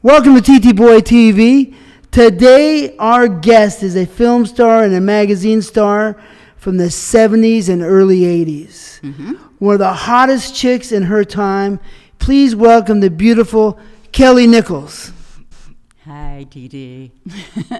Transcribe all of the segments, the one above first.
Welcome to TTBoy TV. Today, our guest is a film star and a magazine star from the 70s and early 80s. One of the hottest chicks in her time. Please welcome the beautiful Kelly Nichols. Hi, TT.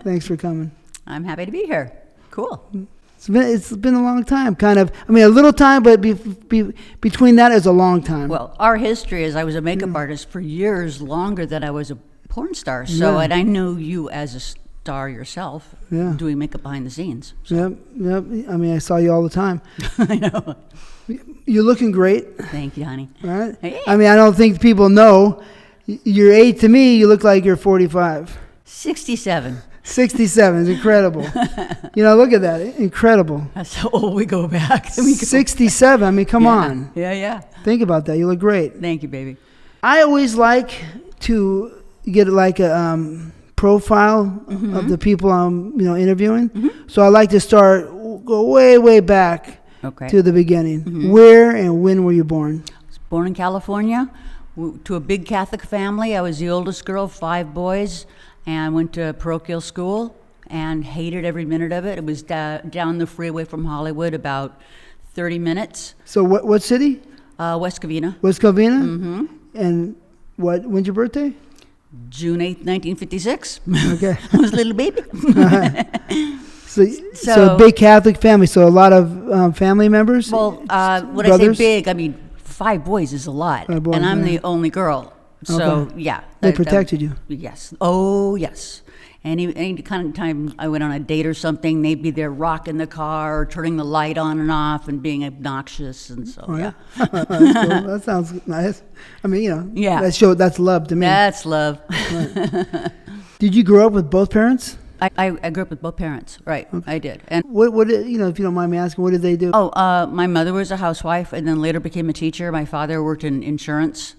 Thanks for coming. I'm happy to be here. Cool. It's been a long time, kind of. I mean, a little time, but between that is a long time. Well, our history is I was a makeup artist for years longer than I was a porn star. So, and I knew you as a star yourself, doing makeup behind the scenes. So. Yep. I mean, I saw you all the time. I know. You're looking great. Thank you, honey. Right? Hey. I mean, I don't think people know. Your age to me, you look like you're 45. 67. 67 is incredible. You know, look at that. Incredible. That's how old we go back. 67. I mean, come on. Yeah. Think about that. You look great. Thank you, baby. I always like to get like a profile of the people I'm interviewing. So I like to go way back to the beginning. Where and when were you born? I was born in California to a big Catholic family. I was the oldest girl, 5 boys, and went to parochial school and hated every minute of it. It was down the freeway from Hollywood, about 30 minutes. So what city? West Covina. West Covina? And when's your birthday? June 8th, 1956. Okay. I was a little baby. So a big Catholic family. So a lot of family members? Well, when brothers? I say big, I mean 5 boys is a lot. 5 boys, and I'm the only girl. So, yeah. They protected you? Yes. Oh, yes. Any kind of time I went on a date or something, they'd be there rocking the car, or turning the light on and off, and being obnoxious, and so yeah. That's cool. That sounds nice. I mean, yeah. That's love to me. That's love. Right. Did you grow up with both parents? I grew up with both parents, right? Okay. I did. And what if you don't mind me asking, what did they do? Oh, my mother was a housewife, and then later became a teacher. My father worked in insurance,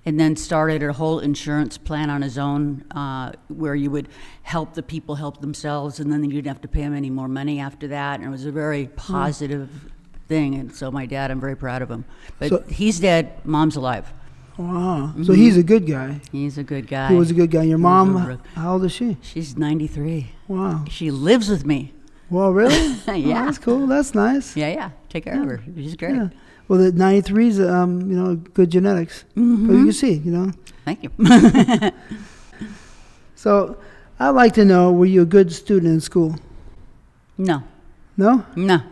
and then started a whole insurance plan on his own, where you would help the people help themselves, and then you didn't have to pay them any more money after that. And it was a very positive thing. And so my dad, I'm very proud of him. But he's dead. Mom's alive. Wow. So he's a good guy. He's a good guy. He was a good guy. Your mom, how old is she? She's 93. Wow. She lives with me. Well, really? Yeah. Oh, that's cool. That's nice. Yeah. Take care of her. She's great. Yeah. Well, the 93 is, good genetics. But you can see, Thank you. So, I'd like to know, were you a good student in school? No. No? No.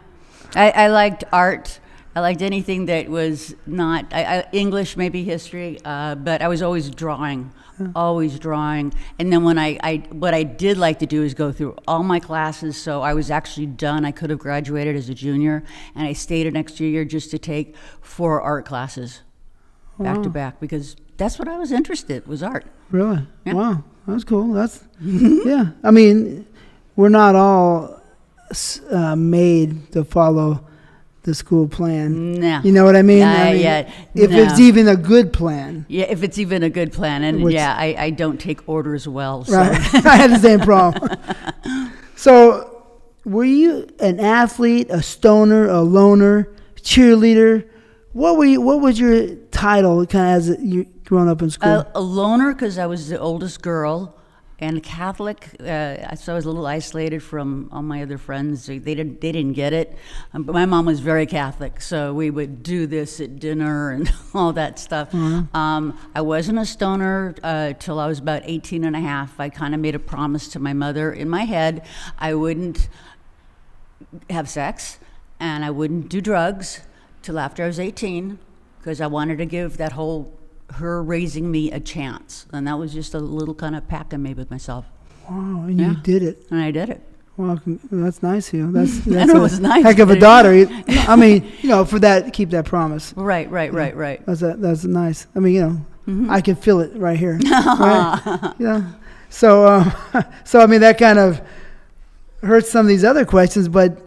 I liked art. I liked anything that was not, English, maybe history, but I was always drawing. Always drawing. And then when what I did like to do is go through all my classes, so I was actually done. I could have graduated as a junior, and I stayed an extra year just to take 4 art classes back to back, because that's what I was interested in, was art. Really? Yeah. Wow. That's cool. That's, yeah. I mean, we're not all made to follow the school plan. No. You know what I mean? Yeah. If it's even a good plan. Yeah, if it's even a good plan. And I don't take orders well. So. Right. I had the same problem. So, were you an athlete, a stoner, a loner, cheerleader? What was your title kind of as you growing up in school? A loner, because I was the oldest girl. And Catholic, so I was a little isolated from all my other friends. They didn't get it, but my mom was very Catholic, so we would do this at dinner and all that stuff. I wasn't a stoner till I was about 18 and a half. I kind of made a promise to my mother in my head I wouldn't have sex and I wouldn't do drugs till after I was 18, because I wanted to give that whole her raising me a chance. And that was just a little kind of pact I made with myself. Wow, and you did it. And I did it. Well, that's nice of you. That's it was nice. Heck of a daughter. I mean, for that, keep that promise. Right. That's nice. I mean, I can feel it right here. Right? Yeah. So, I mean, that kind of hurts some of these other questions, but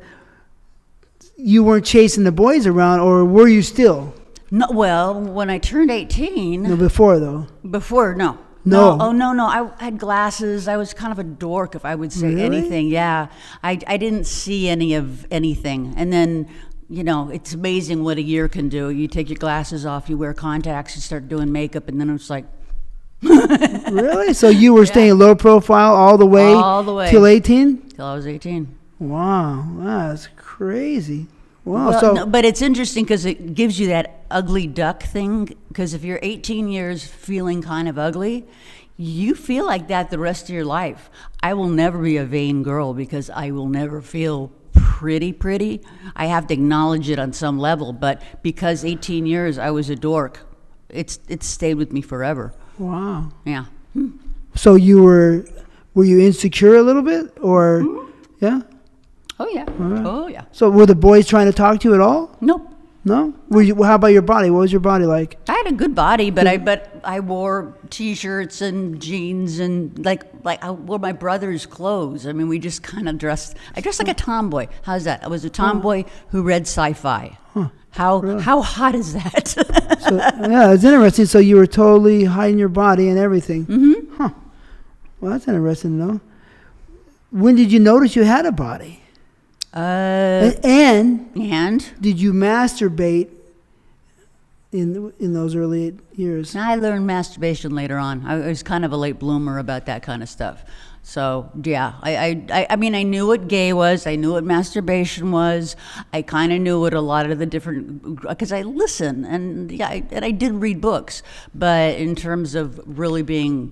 you weren't chasing the boys around, or were you still? No, well, when I turned 18... No, before, though. Before, no. No. Oh, no. I had glasses. I was kind of a dork, if I would say anything. Yeah. I didn't see any of anything. And then, it's amazing what a year can do. You take your glasses off, you wear contacts, you start doing makeup, and then it's like, Really? So you were staying low profile all the way till 18? Till I was 18. Wow, that's crazy. Wow. Well, So, no, but it's interesting because it gives you that ugly duck thing. Because if you're 18 years feeling kind of ugly, you feel like that the rest of your life. I will never be a vain girl because I will never feel pretty. I have to acknowledge it on some level. But because 18 years I was a dork, it's stayed with me forever. wow. Yeah. So were you insecure a little bit, or yeah? Oh yeah. Right. Oh yeah. So were the boys trying to talk to you at all? Nope. No. How about your body? What was your body like? I had a good body, but I wore t-shirts and jeans and like I wore my brother's clothes. I mean, we just kind of dressed. I dressed like a tomboy. How's that? I was a tomboy who read sci-fi. How hot is that? So, yeah, it's interesting. So you were totally hiding your body and everything. Mm-hmm. Huh. Well, that's interesting to know. When did you notice you had a body? And did you masturbate in those early years? I learned masturbation later on. I was kind of a late bloomer about that kind of stuff. So yeah, I mean, I knew what gay was. I knew what masturbation was. I kind of knew what a lot of the different, because I listen and and I did read books. But in terms of really being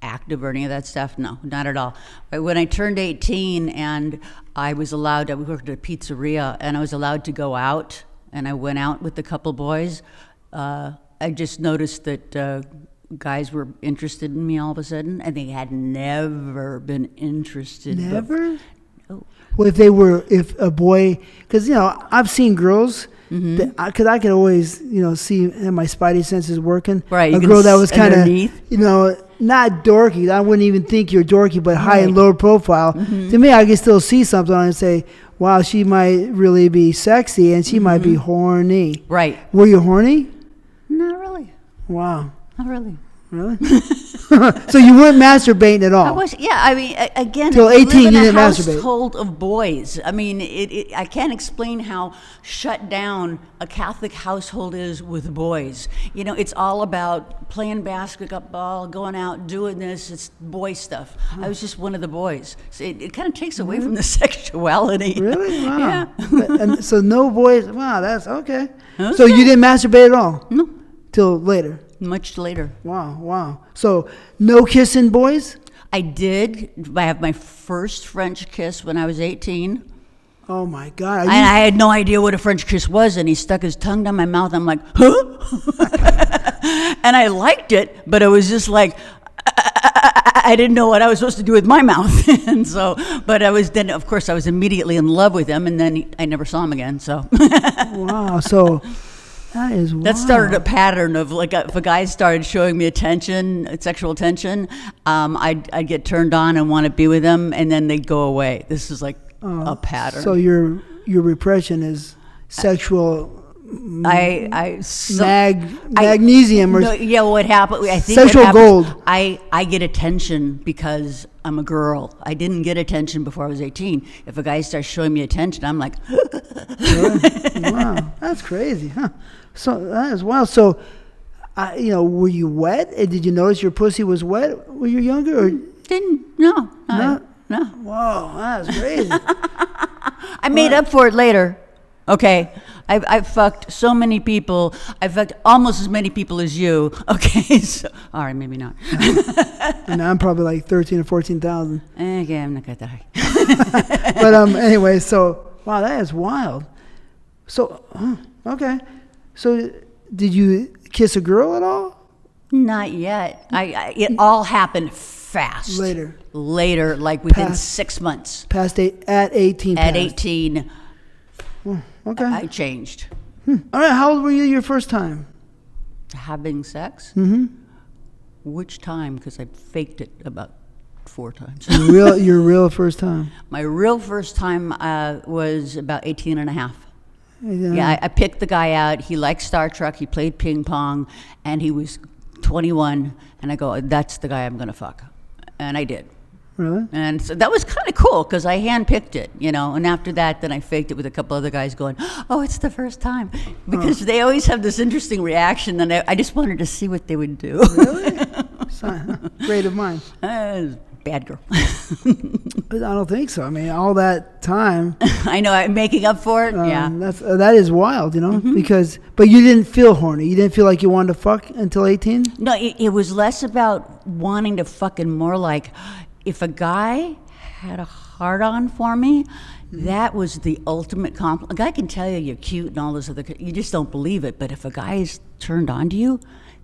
active or any of that stuff, no, not at all. But when I turned 18 and I was allowed, I worked at a pizzeria and I was allowed to go out, and I went out with a couple boys. I just noticed that guys were interested in me all of a sudden, and they had never been interested. Never? Oh. Well, if a boy, because, I've seen girls, because I could always, see have my spidey senses working. Right. A girl that was kind of, not dorky. I wouldn't even think you're dorky, but high and low profile. To me, I can still see something and say, wow, she might really be sexy and she might be horny. Right. Were you horny? Not really. Wow. Not really. Really? So you weren't masturbating at all? I was, yeah. I mean, again, till 18, you you didn't live in a masturbate. household of boys. I mean, I can't explain how shut down a Catholic household is with boys. It's all about playing basketball, going out, doing this. It's boy stuff. I was just one of the boys. So it kind of takes away from the sexuality. Really? Wow. Yeah. And so no boys. Wow, that's okay. Okay. So you didn't masturbate at all? No. Till later? Much later. Wow. So no kissing boys? I did. I have my first French kiss when I was 18. Oh my God. And I had no idea what a French kiss was, and he stuck his tongue down my mouth. I'm like, huh? And I liked it, but it was just like, I didn't know what I was supposed to do with my mouth. And so, but of course, I was immediately in love with him, and then I never saw him again, so. Wow, so that is wild. That started a pattern of, like, if a guy started showing me sexual attention, I'd get turned on and want to be with him, and then they'd go away. This is like a pattern. So your repression is sexual magnesium or what happened? I think sexual what happens, gold. I get attention because I'm a girl. I didn't get attention before I was 18. If a guy starts showing me attention, I'm like, wow, that's crazy, huh? So that is wild. So, were you wet? Did you notice your pussy was wet when you were younger? Or? No. Whoa, that's crazy. I made up for it later. Okay, I've fucked so many people. I've fucked almost as many people as you. Okay, so all right, maybe not. And I'm probably like 13 or 14,000. Okay, I'm not gonna die. But anyway, so wow, that is wild. So okay, so did you kiss a girl at all? Not yet. It all happened fast. Later, like within 6 months. At 18. At 18. Okay. I changed. All right. How old were you your first time? Having sex? Mm-hmm. Which time? Because I faked it about 4 times. Your real first time? My real first time was about 18 and a half. Yeah, I picked the guy out. He liked Star Trek. He played ping pong, and he was 21. And I go, that's the guy I'm going to fuck. And I did. Really? And so that was kind of cool because I handpicked it, And after that, then I faked it with a couple other guys going, oh, it's the first time. Because they always have this interesting reaction, and I just wanted to see what they would do. Really? Great of mine. Bad girl. I don't think so. I mean, all that time. I know, I'm making up for it. Yeah. That is wild, you know, but you didn't feel horny. You didn't feel like you wanted to fuck until 18? No, it was less about wanting to fuck and more like if a guy had a hard on for me, that was the ultimate compliment. A guy can tell you you're cute and all this other, you just don't believe it. But if a guy is turned on to you,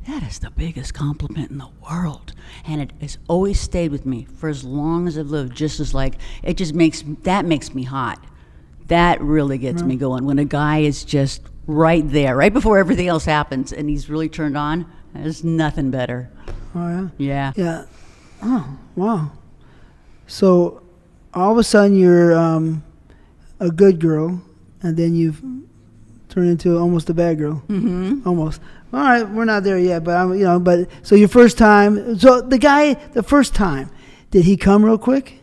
that is the biggest compliment in the world. And it has always stayed with me for as long as I've lived, just as like, that makes me hot. That really gets me going. When a guy is just right there, right before everything else happens, and he's really turned on, there's nothing better. Oh, Yeah. yeah? Oh, wow. So all of a sudden you're a good girl, and then you've turned into almost a bad girl. Almost. All right, we're not there yet, but so your first time. So the first time, did he come real quick?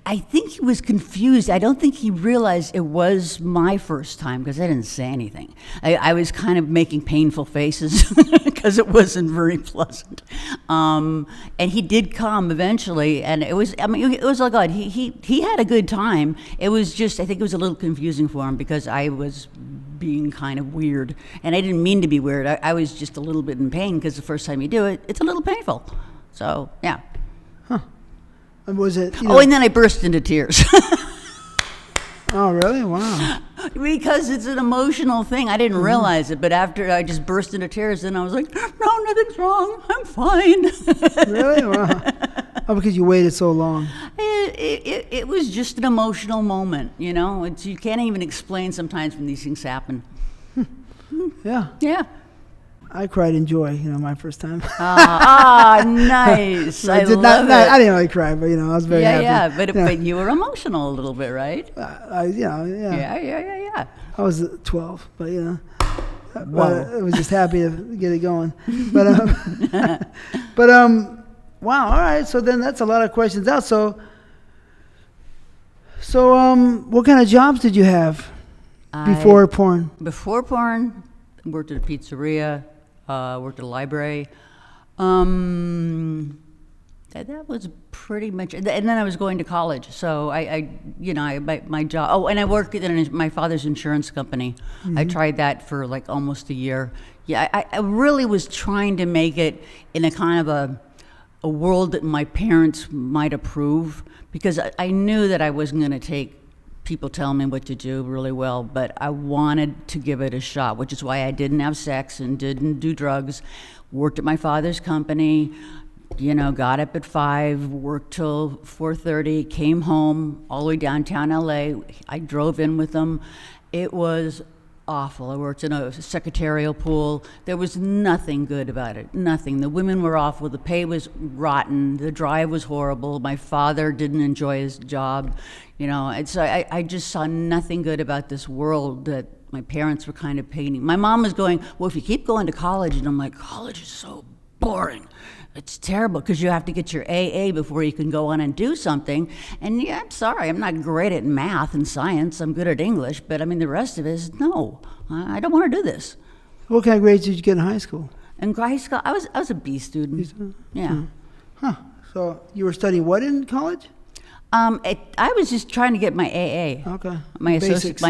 I think he was confused. I don't think he realized it was my first time because I didn't say anything. I was kind of making painful faces because it wasn't very pleasant. And he did come eventually, and it was all good. He had a good time. It was just, I think it was a little confusing for him because I was being kind of weird. And I didn't mean to be weird. I was just a little bit in pain because the first time you do it, it's a little painful. So, yeah. And was it? And then I burst into tears. Oh, really? Wow. Because it's an emotional thing. I didn't realize it, but after I just burst into tears, then I was like, no, nothing's wrong. I'm fine. Really? Wow. Oh, because you waited so long. It was just an emotional moment, you know? You can't even explain sometimes when these things happen. Yeah. Yeah. I cried in joy, my first time. Nice. I didn't really cry, but I was very happy. Yeah, but you were emotional a little bit, right? Yeah. I was 12, but Whoa. I was just happy to get it going. But wow. All right. So then that's a lot of questions out. So what kind of jobs did you have before porn? Before porn, worked at a pizzeria. Worked at a library. That was pretty much, and then I was going to college. So my job. Oh, and I worked in my father's insurance company. I tried that for like almost a year. Yeah, I really was trying to make it in a kind of a world that my parents might approve, because I knew that I wasn't going to take people telling me what to do really well, but I wanted to give it a shot, which is why I didn't have sex and didn't do drugs. Worked at my father's company, got up at 5, worked till 4:30, came home all the way downtown LA. I drove in with them. It was awful. I worked in a secretarial pool. There was nothing good about it. Nothing. The women were awful. The pay was rotten. The drive was horrible. My father didn't enjoy his job. And so I just saw nothing good about this world that my parents were kind of painting. My mom was going, well, if you keep going to college, and I'm like, college is so boring. It's terrible because you have to get your AA before you can go on and do something. And yeah, I'm sorry, I'm not great at math and science. I'm good at English, but the rest of it is no. I don't want to do this. What kind of grades did you get in high school? In high school, I was a B student. Yeah. Huh. So you were studying what in college? I was just trying to get my AA. Okay. My associates,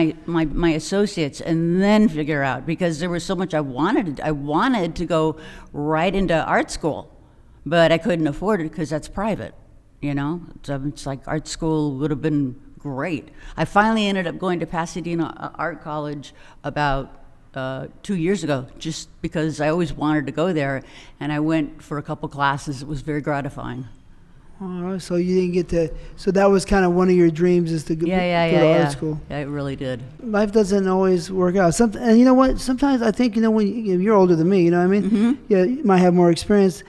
and then figure out, because there was so much I wanted. I wanted to go right into art school, but I couldn't afford it because that's private. So it's like art school would have been great. I finally ended up going to Pasadena Art College about 2 years ago, just because I always wanted to go there, and I went for a couple classes. It was very gratifying. So you didn't get to. So that was kind of one of your dreams, is to go to art school. Yeah, it really did. Life doesn't always work out. And you know what? Sometimes I think when you're older than me, what I mean? Yeah, you might have more experience,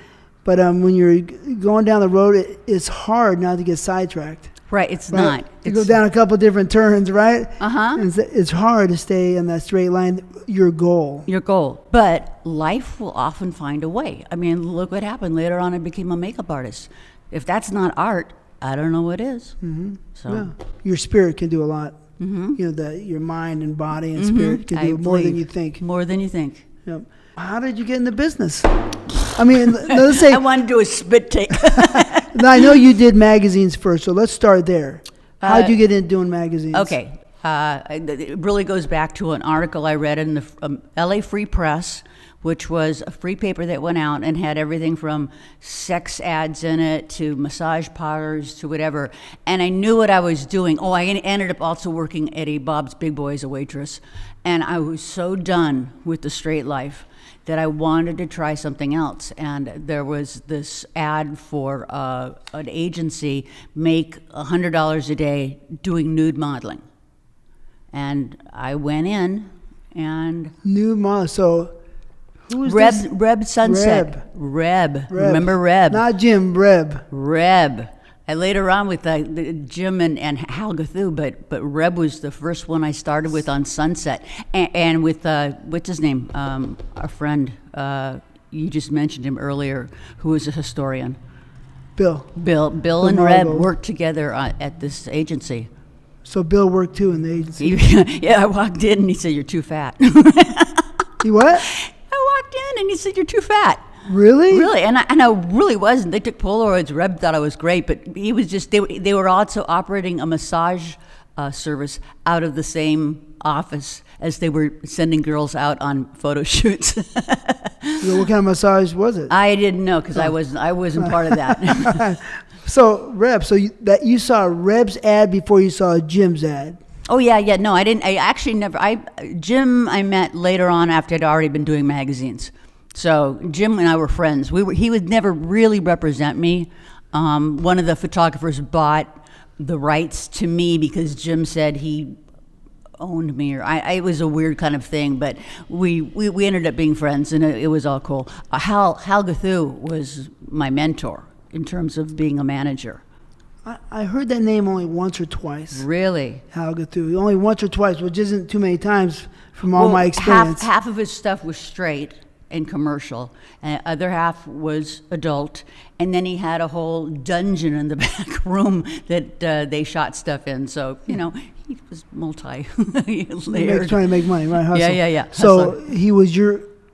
but when you're going down the road, it's hard not to get sidetracked. Right, it's not. You go down a couple different turns, right? Uh-huh. It's hard to stay on that straight line. Your goal. But life will often find a way. Look what happened. Later on, I became a makeup artist. If that's not art, I don't know what is. So yeah. Your spirit can do a lot. Your mind and body and spirit can do more than you think. More than you think. Yep. How did you get into business? I mean, let's say. I wanted to do a spit take. Now, I know you did magazines first, so let's start there. How did you get into doing magazines? Okay. It really goes back to an article I read in the LA Free Press, which was a free paper that went out and had everything from sex ads in it to massage parlors to whatever. And I knew what I was doing. Oh, I ended up also working at a Bob's Big Boy as a waitress. And I was so done with the straight life that I wanted to try something else. And there was this ad for an agency, make $100 a day doing nude modeling. And I went in and... Nude model, so... Who was this? Reb Sunset. Reb. Remember Reb? Not Jim, Reb. Reb. I later on with Jim and Hal Gathu, but Reb was the first one I started with on Sunset. And with, what's his name? Our friend, you just mentioned him earlier, who was a historian. Bill And Reb worked together at this agency. So Bill worked too in the agency? Yeah, I walked in and he said, "You're too fat." He what? I walked in and he said, "You're too fat." Really? Really, and I really wasn't. They took Polaroids. Reb thought I was great, but he was just. They were also operating a massage service out of the same office as they were sending girls out on photo shoots. So what kind of massage was it? I didn't know because I wasn't part of that. So Reb, you saw Reb's ad before you saw Jim's ad. Oh yeah. No, I didn't. I actually never. Jim I met later on after I'd already been doing magazines. So Jim and I were friends. He would never really represent me. One of the photographers bought the rights to me because Jim said he owned me, or it was a weird kind of thing. But we ended up being friends, and it was all cool. Hal Gathu was my mentor in terms of being a manager. I heard that name only once or twice. Really? Hal Gathu. Only once or twice, which isn't too many times from all my experience. Half of his stuff was straight and commercial, and the other half was adult. And then he had a whole dungeon in the back room that they shot stuff in. So, he was multi-layered. Trying to make money, right? Hustle. Yeah. So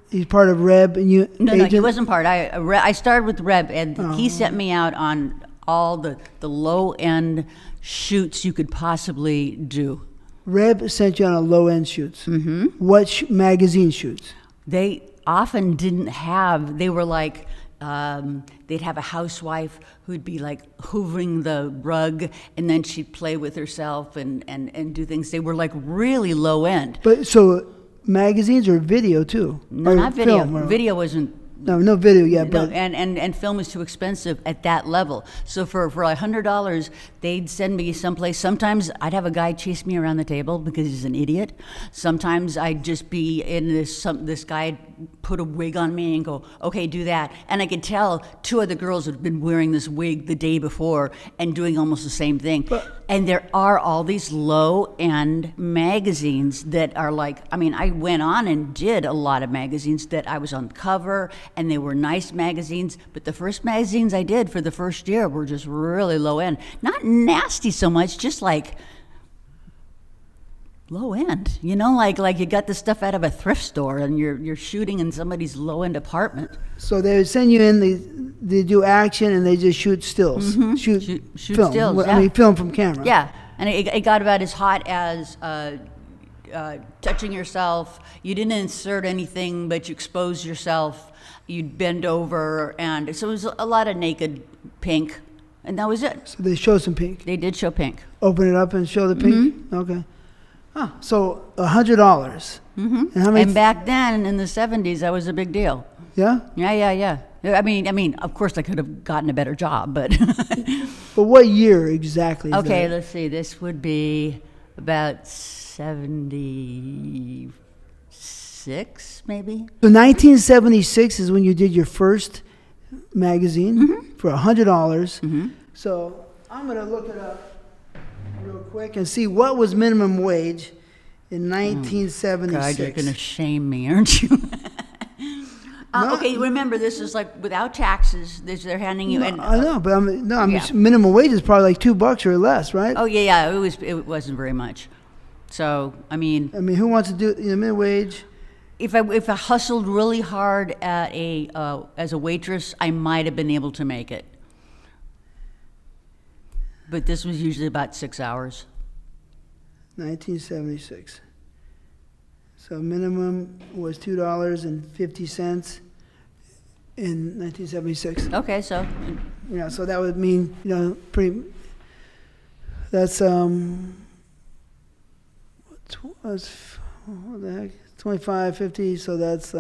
he's part of Reb and you? No, he wasn't part. I started with Reb, and he sent me out on all the low-end shoots you could possibly do. Reb sent you on a low-end shoots. Mm-hmm. What magazine shoots? They often didn't have. They were like they'd have a housewife who'd be like hoovering the rug, and then she'd play with herself and do things. They were like really low-end. But so magazines or video too? No, or not video. Film, video wasn't. No video yet. No, but and film is too expensive at that level. So for $100, they'd send me someplace. Sometimes I'd have a guy chase me around the table because he's an idiot. Sometimes I'd just be in this guy put a wig on me and go, "Okay, do that." And I could tell two other girls had been wearing this wig the day before and doing almost the same thing. And there are all these low-end magazines that are like, I went on and did a lot of magazines that I was on cover, and they were nice magazines, but the first magazines I did for the first year were just really low-end. Not nasty so much, just like low-end, like you got the stuff out of a thrift store and you're shooting in somebody's low-end apartment. So they would send you in, they do action and they just shoot stills. Mm-hmm. Shoot film. Stills, yeah. Film from camera. Yeah, and it got about as hot as touching yourself. You didn't insert anything, but you exposed yourself. You'd bend over, and so it was a lot of naked pink, and that was it. So they show some pink. They did show pink. Open it up and show the pink? Mm-hmm. Okay. So $100. Mm-hmm. And how many? And back then, in the 70s, that was a big deal. Yeah? Yeah. I mean, of course, I could have gotten a better job, but... But what year exactly is Okay, that? let's see. This would be about 76, maybe? So 1976 is when you did your first magazine for $100. Mm-hmm. So I'm going to look it up real quick and see what was minimum wage in 1976. God, you're going to shame me, aren't you? No. Okay, remember, this is like without taxes. They're handing you. No, I know, but Yeah. minimum wage is probably like $2 or less, right? Oh yeah. It wasn't very much. So I mean, who wants to do minimum wage? if I hustled really hard at as a waitress, I might have been able to make it. But this was usually about 6 hours. 1976. So minimum was $2.50 in 1976. Okay, so Yeah, so that would mean, that's what the heck, 25, 50, so that's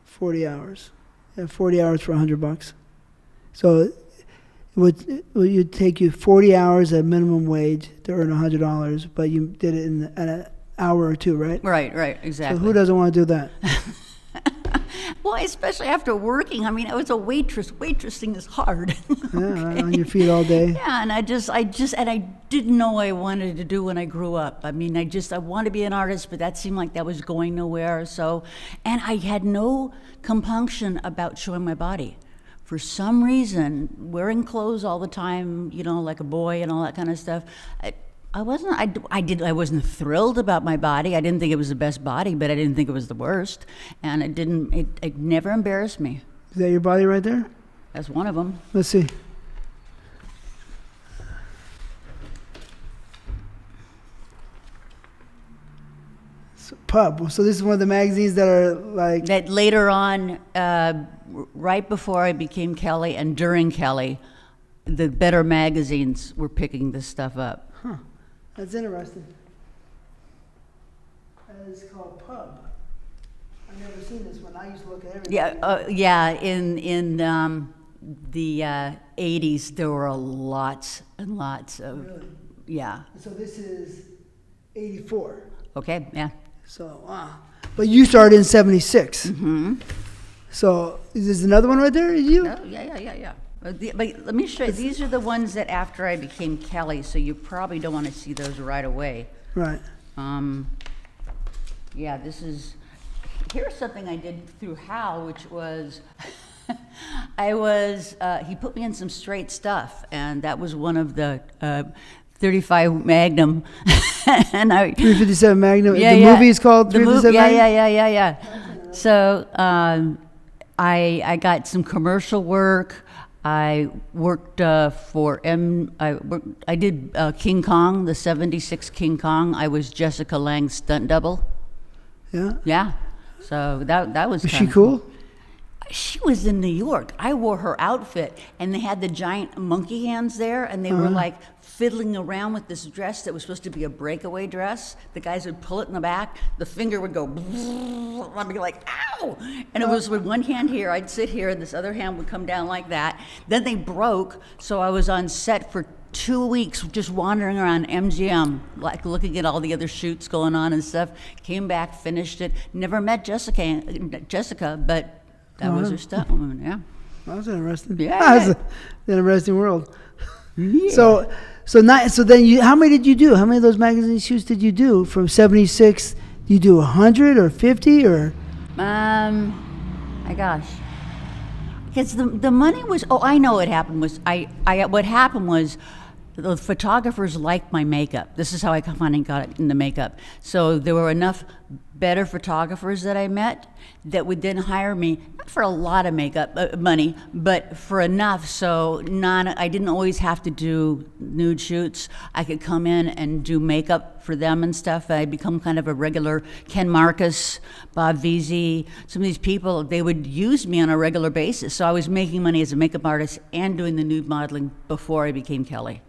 40 hours. Yeah, 40 hours for $100. So it would take you 40 hours at minimum wage to earn $100, but you did it in an hour or two, right? right, exactly. So who doesn't want to do that? Well, especially after working. I mean, I was a waitress. Waitressing is hard. Yeah, on your feet all day. Yeah, and I didn't know what I wanted to do when I grew up. I mean, I wanted to be an artist, but that seemed like that was going nowhere. So, and I had no compunction about showing my body. For some reason, wearing clothes all the time, like a boy and all that kind of stuff, I wasn't thrilled about my body. I didn't think it was the best body, but I didn't think it was the worst. And it never embarrassed me. Is that your body right there? That's one of them. Let's see. So, Pub. So this is one of the magazines that are like... That later on, right before I became Kelly and during Kelly, the better magazines were picking this stuff up. Huh. That's interesting. It's called Pub. I've never seen this one. I used to look at everything. Yeah. In the 80s, there were lots and lots of. Really? Yeah. So this is 84. Okay. Yeah. So wow. But you started in 76. Mm-hmm. So is this another one right there? Is you? Oh, yeah. But let me show you. These are the ones that after I became Kelly, so you probably don't want to see those right away. Right. Yeah, here's something I did through Hal, which was, he put me in some straight stuff, and that was one of the 35 Magnum. And 357 Magnum. Yeah, the yeah. movie is called 357 Magnum? Yeah. So I got some commercial work. I worked I did King Kong, the 76 King Kong. I was Jessica Lange's stunt double. Yeah? Yeah. So that was Was she kinda cool? She was in New York. I wore her outfit, and they had the giant monkey hands there, and they were like fiddling around with this dress that was supposed to be a breakaway dress. The guys would pull it in the back, the finger would go, I'd be like, ow! And it was with one hand here, I'd sit here, and this other hand would come down like that. Then they broke, so I was on set for 2 weeks just wandering around MGM, like looking at all the other shoots going on and stuff. Came back, finished it. Never met Jessica, but that was her stunt woman, yeah. That was interesting. Yeah. That's an interesting world. Yeah. So then how many did you do? How many of those magazine shoots did you do from 76? Did you do 100 or 50 or? My gosh. Because the money was, I know what happened was, what happened was the photographers liked my makeup. This is how I finally got into makeup. So there were enough better photographers that I met that would then hire me, not for a lot of makeup money, but for enough so I didn't always have to do nude shoots. I could come in and do makeup for them and stuff. I'd become kind of a regular. Ken Marcus, Bob Veazey, some of these people, they would use me on a regular basis. So I was making money as a makeup artist and doing the nude modeling before I became Kelly.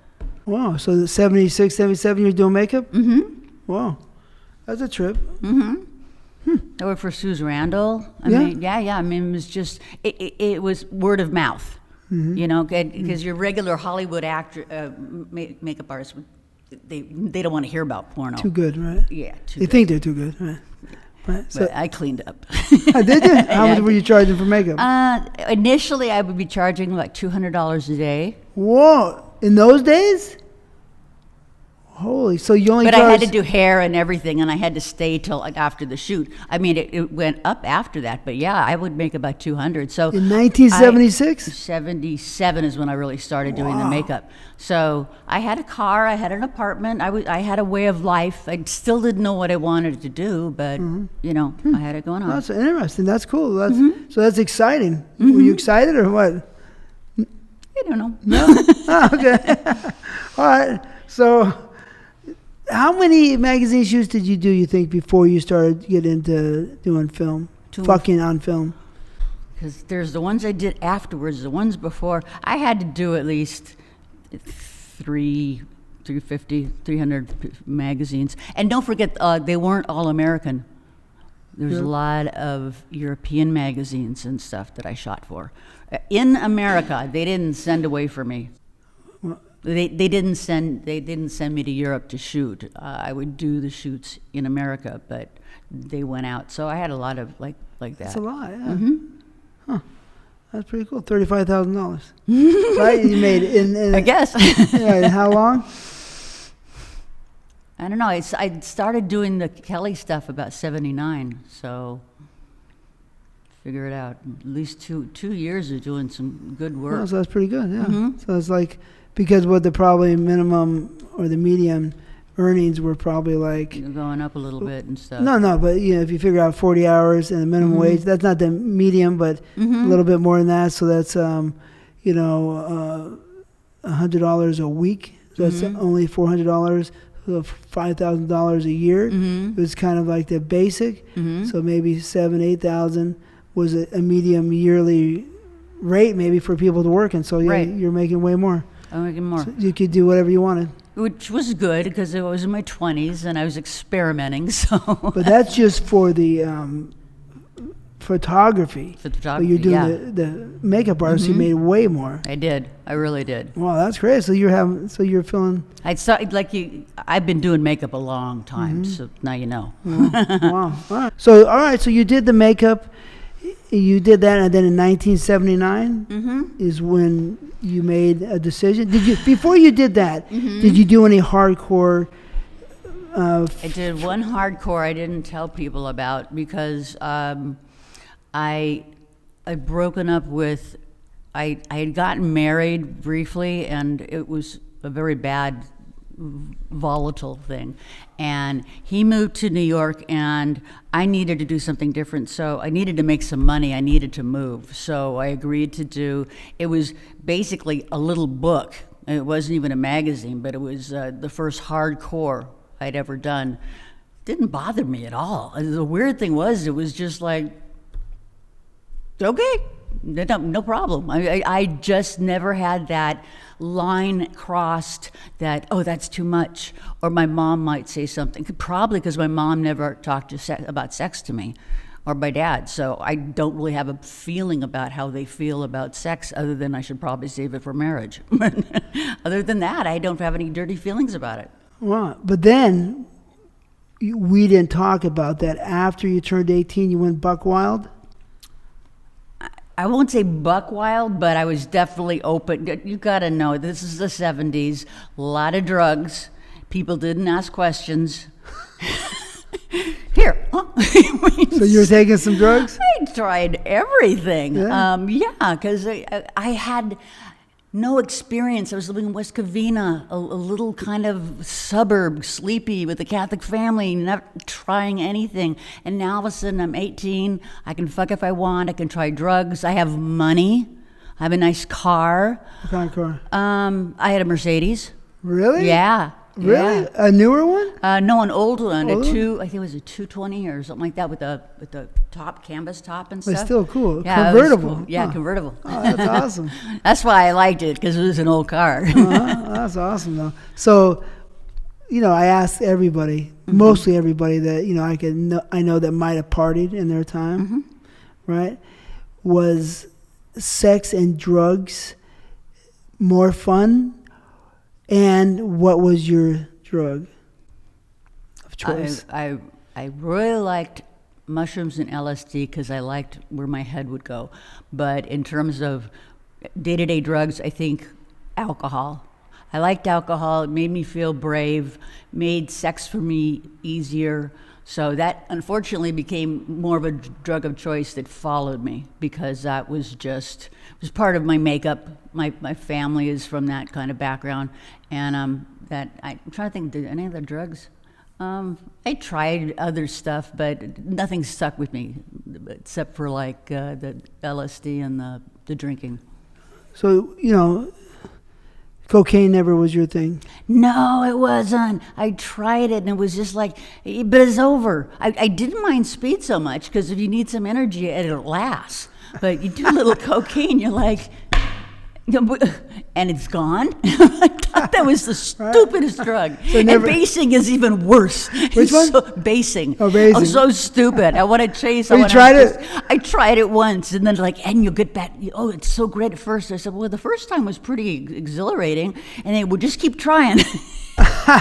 Wow, so the 76, 77, you're doing makeup? Mm-hmm. Wow, that's a trip. Mm-hmm. I worked for Suze Randall. I mean, it was just, it was word of mouth, because your regular Hollywood actor, makeup artists, they don't want to hear about porno. Too good, right? Yeah, too They good. think they're too good, right? Right. But I cleaned up. Did you? How much were you charging for makeup? Initially, I would be charging like $200 a day. Whoa, in those days? Holy, so you only But charged... I had to do hair and everything, and I had to stay till like after the shoot. I mean, it went up after that, but yeah, I would make about 200. So In 1976? 77 is when I really started doing the makeup. So I had a car, I had an apartment, I had a way of life. I still didn't know what I wanted to do, but you know, I had it going on. That's interesting. That's cool. So that's exciting. Were you excited or what? I don't know. No? Oh, okay. All right. So how many magazine shoots did you do, you think, before you started getting into doing film? Fucking on film? Because there's the ones I did afterwards, the ones before. I had to do at least 350, 300 magazines. And don't forget, they weren't all American. There's a lot of European magazines and stuff that I shot for. In America, they didn't send away for me. They didn't send me to Europe to shoot. I would do the shoots in America, but they went out. So I had a lot of like that. That's a lot, yeah. Huh. That's pretty cool. $35,000. Right? You made it in I guess. Yeah, in how long? I don't know. I started doing the Kelly stuff about 79, so figure it out. At least two years of doing some good work. Oh, so that's pretty good, yeah. So it's like, because what the probably minimum or the median earnings were probably like... Going up a little bit and stuff. No, but you know, if you figure out 40 hours and the minimum wage, that's not the medium, but a little bit more than that. So that's, you know, $100 a week. So that's only $400, so $5,000 a year. It was kind of like the basic. So maybe 8,000 was a medium yearly rate maybe for people to work. And so yeah, you're making way more. I'm making more. So you could do whatever you wanted. Which was good because I was in my 20s and I was experimenting. So. But that's just for the photography. For the photography, but you're doing the makeup artist. You made way more. I did. I really did. Wow, that's great. So you're feeling. I started I've been doing makeup a long time, so now you know. Wow. All right. So you did the makeup. You did that, and then in 1979 is when you made a decision. Did you before you did that? Did you do any hardcore? I did one hardcore I didn't tell people about because I broken up with. I had gotten married briefly, and it was a very bad, volatile thing. And he moved to New York, and I needed to do something different. So I needed to make some money. I needed to move. So I agreed to do. It was basically a little book. It wasn't even a magazine, but it was the first hardcore I'd ever done. Didn't bother me at all. The weird thing was, it was just like, okay. No problem. I just never had that line crossed that, oh, that's too much. Or my mom might say something. Probably because my mom never talked about sex to me, or my dad. So I don't really have a feeling about how they feel about sex, other than I should probably save it for marriage. Other than that, I don't have any dirty feelings about it. Wow. But then we didn't talk about that. After you turned 18, you went buck wild? I won't say buck wild, but I was definitely open. You got to know, this is the 70s, a lot of drugs. People didn't ask questions. Here. So you were taking some drugs? I tried everything. Yeah, because I had no experience. I was living in West Covina, a little kind of suburb, sleepy, with a Catholic family, not trying anything. And now all of a sudden I'm 18, I can fuck if I want, I can try drugs, I have money, I have a nice car. What kind of car? I had a Mercedes. Really? Yeah. Really? Yeah. A newer one? No, an old one. Old? I think it was a 220 or something like that with the top, canvas top and stuff. It's still cool. Yeah, convertible. Cool. Yeah, Huh. convertible. Oh, that's awesome. That's why I liked it, because it was an old car. That's awesome, though. So, you know, I asked everybody, mostly everybody that, you know, I know that might have partied in their time, right? Was sex and drugs more fun? And what was your drug of choice? I really liked mushrooms and LSD because I liked where my head would go. But in terms of day-to-day drugs, I think alcohol. I liked alcohol. It made me feel brave, made sex for me easier. So that unfortunately became more of a drug of choice that followed me, because that was just, it was part of my makeup. My family is from that kind of background. And that, I'm trying to think, did any other drugs? I tried other stuff, but nothing stuck with me except for like the LSD and the drinking. So, cocaine never was your thing? No, it wasn't. I tried it and it was just like, but it's over. I didn't mind speed so much because if you need some energy, it'll last. But you do a little cocaine, you're like, and it's gone. I thought that was the stupidest drug. So and basing is even worse. Which one? Basing. Oh, basing. Oh, so stupid. I want to chase. You tried it? I tried it once, and then and you get back. Oh, it's so great at first. I said, well, the first time was pretty exhilarating, and they would just keep trying.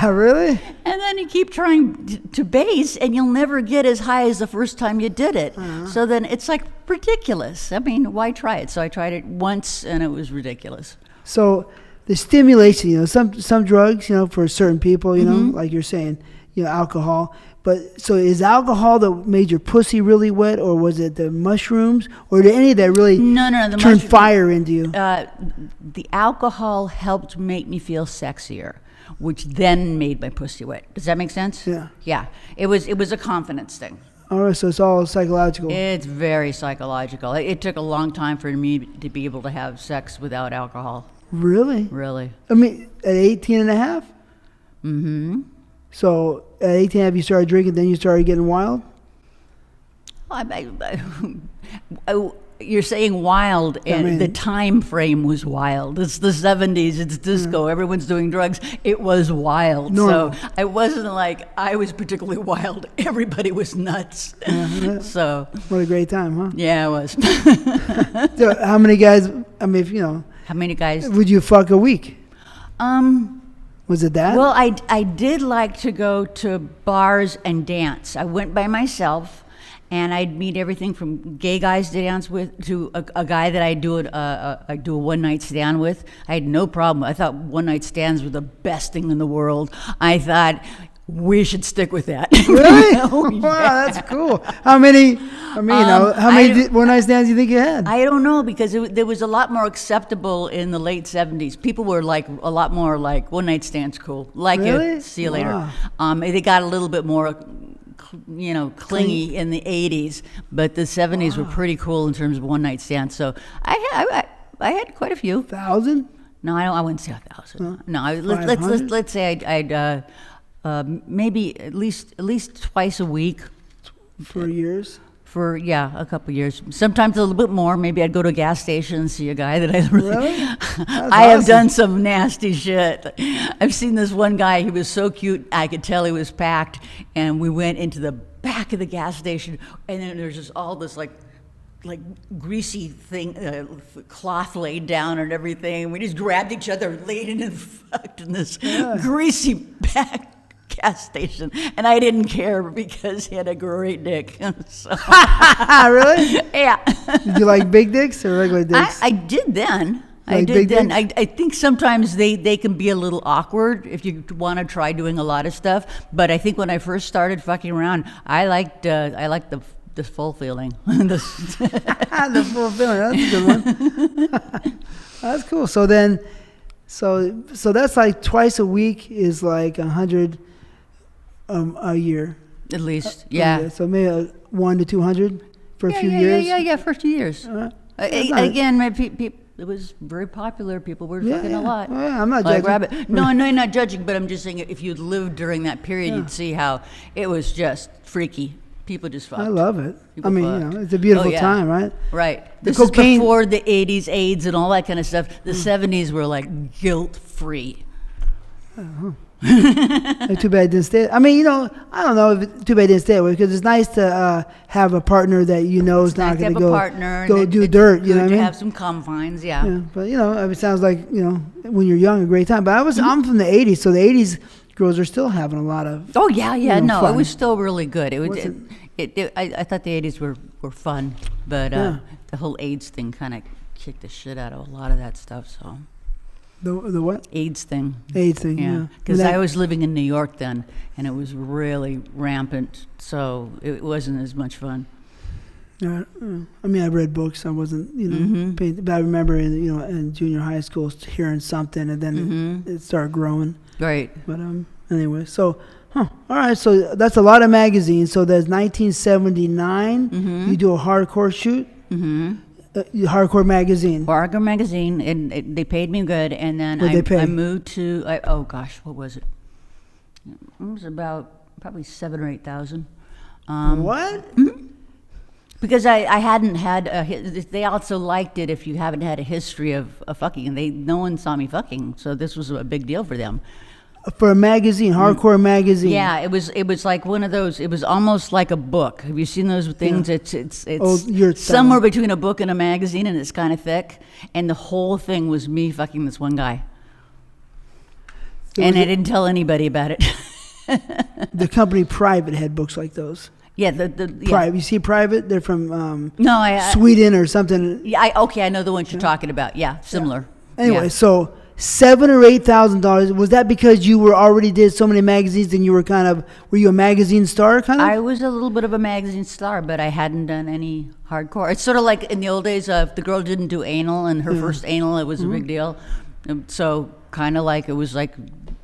Really? And then you keep trying to base, and you'll never get as high as the first time you did it. So then it's like ridiculous. I mean, why try it? So I tried it once, and it was ridiculous. So the stimulation, some drugs, for certain people, like you're saying, alcohol. But so is alcohol that made your pussy really wet, or was it the mushrooms, or did any of that really turn fire into you? The alcohol helped make me feel sexier, which then made my pussy wet. Does that make sense? Yeah. Yeah. It was a confidence thing. All right, so it's all psychological. It's very psychological. It took a long time for me to be able to have sex without alcohol. Really? Really. I mean, at 18 and a half? Mm-hmm. So at 18 and a half, you started drinking, then you started getting wild? You're saying wild, and the time frame was wild. It's the 70s, it's disco, everyone's doing drugs. It was wild. No. So it wasn't like I was particularly wild. Everybody was nuts. So what a great time, huh? Yeah, it was. So how many guys, how many guys would you fuck a week? Was it that? Well, I did like to go to bars and dance. I went by myself. And I'd meet everything from gay guys to dance with to a guy that I do a one night stand with. I had no problem. I thought one night stands were the best thing in the world. I thought we should stick with that. Really? Oh, yeah. Wow, that's cool. How many? How many one night stands do you think you had? I don't know, because there was a lot more acceptable in the late 70s. People were like a lot more like one night stands cool. Like really? it, see you later. Wow. They got a little bit more clingy in the 80s, but the 70s were pretty cool in terms of one night stands. So I had quite a few. 1,000? No, I wouldn't say 1,000. No, let's say I'd maybe at least twice a week for years. For a couple of years. Sometimes a little bit more. Maybe I'd go to a gas station and see a guy that I really. I have done some nasty shit. I've seen this one guy. He was so cute. I could tell he was packed. And we went into the back of the gas station, and then there's just all this like greasy thing, cloth laid down and everything. We just grabbed each other, laid in and fucked in this greasy back gas station, and I didn't care because he had a great dick. So. Really? Yeah. Did you like big dicks or regular dicks? I did then. Like I did then. dicks? I think sometimes they can be a little awkward if you want to try doing a lot of stuff. But I think when I first started fucking around, I liked the full feeling. The full feeling. That's a good one. That's cool. So then, so that's like twice a week is like 100 a year. At least, yeah. So maybe 100 to 200 for a few years. Yeah, for a few years. Again, it was very popular. People were fucking a lot. Oh, yeah, I'm not judging. Rabbit. No, I'm not judging, but I'm just saying if you'd lived during that period, you'd see how it was just freaky. People just fucked. I love it. It's a beautiful time, right? Right. This is before the 80s, AIDS, and all that kind of stuff. The 70s were like guilt-free. Too bad I didn't stay. I don't know if too bad I didn't stay away, because it's nice to have a partner that is not going to go do dirt. You know what I mean? Have some confines, yeah. But it sounds like when you're young, a great time. But I'm from the '80s, so the '80s girls are still having a lot of. Oh yeah. No, fun. it was still really good. I thought the '80s were fun, but the whole AIDS thing kind of kicked the shit out of a lot of that stuff. So. The what? AIDS thing. AIDS thing, yeah. Because I was living in New York then, and it was really rampant, so it wasn't as much fun. I mean, I read books. I wasn't, paying, but I remember, in junior high school hearing something, and then it started growing. Right. But anyway, so, all right. So that's a lot of magazines. So there's 1979. You do a hardcore shoot. Hardcore magazine. Hardcore magazine, and they paid me good. And then I moved to. What was it? It was about probably 7,000 or 8,000. What? Because I hadn't had they also liked it if you haven't had a history of fucking, and no one saw me fucking, so this was a big deal for them. For a magazine, hardcore magazine. Yeah, it was like one of those. It was almost like a book. Have you seen those things? Yeah. It's somewhere between a book and a magazine, and it's kind of thick. And the whole thing was me fucking this one guy, and I didn't tell anybody about it. The company Private had books like those. Yeah, Private. You see Private? They're from no, Sweden or something. Yeah, I know the ones you're talking about. Yeah, similar. Yeah. Anyway, so $7,000 or $8,000. Was that because you already did so many magazines and you were were you a magazine star kind of? I was a little bit of a magazine star, but I hadn't done any hardcore. It's sort of like in the old days, if the girl didn't do anal and her first anal, it was a big deal. So kind of like it was like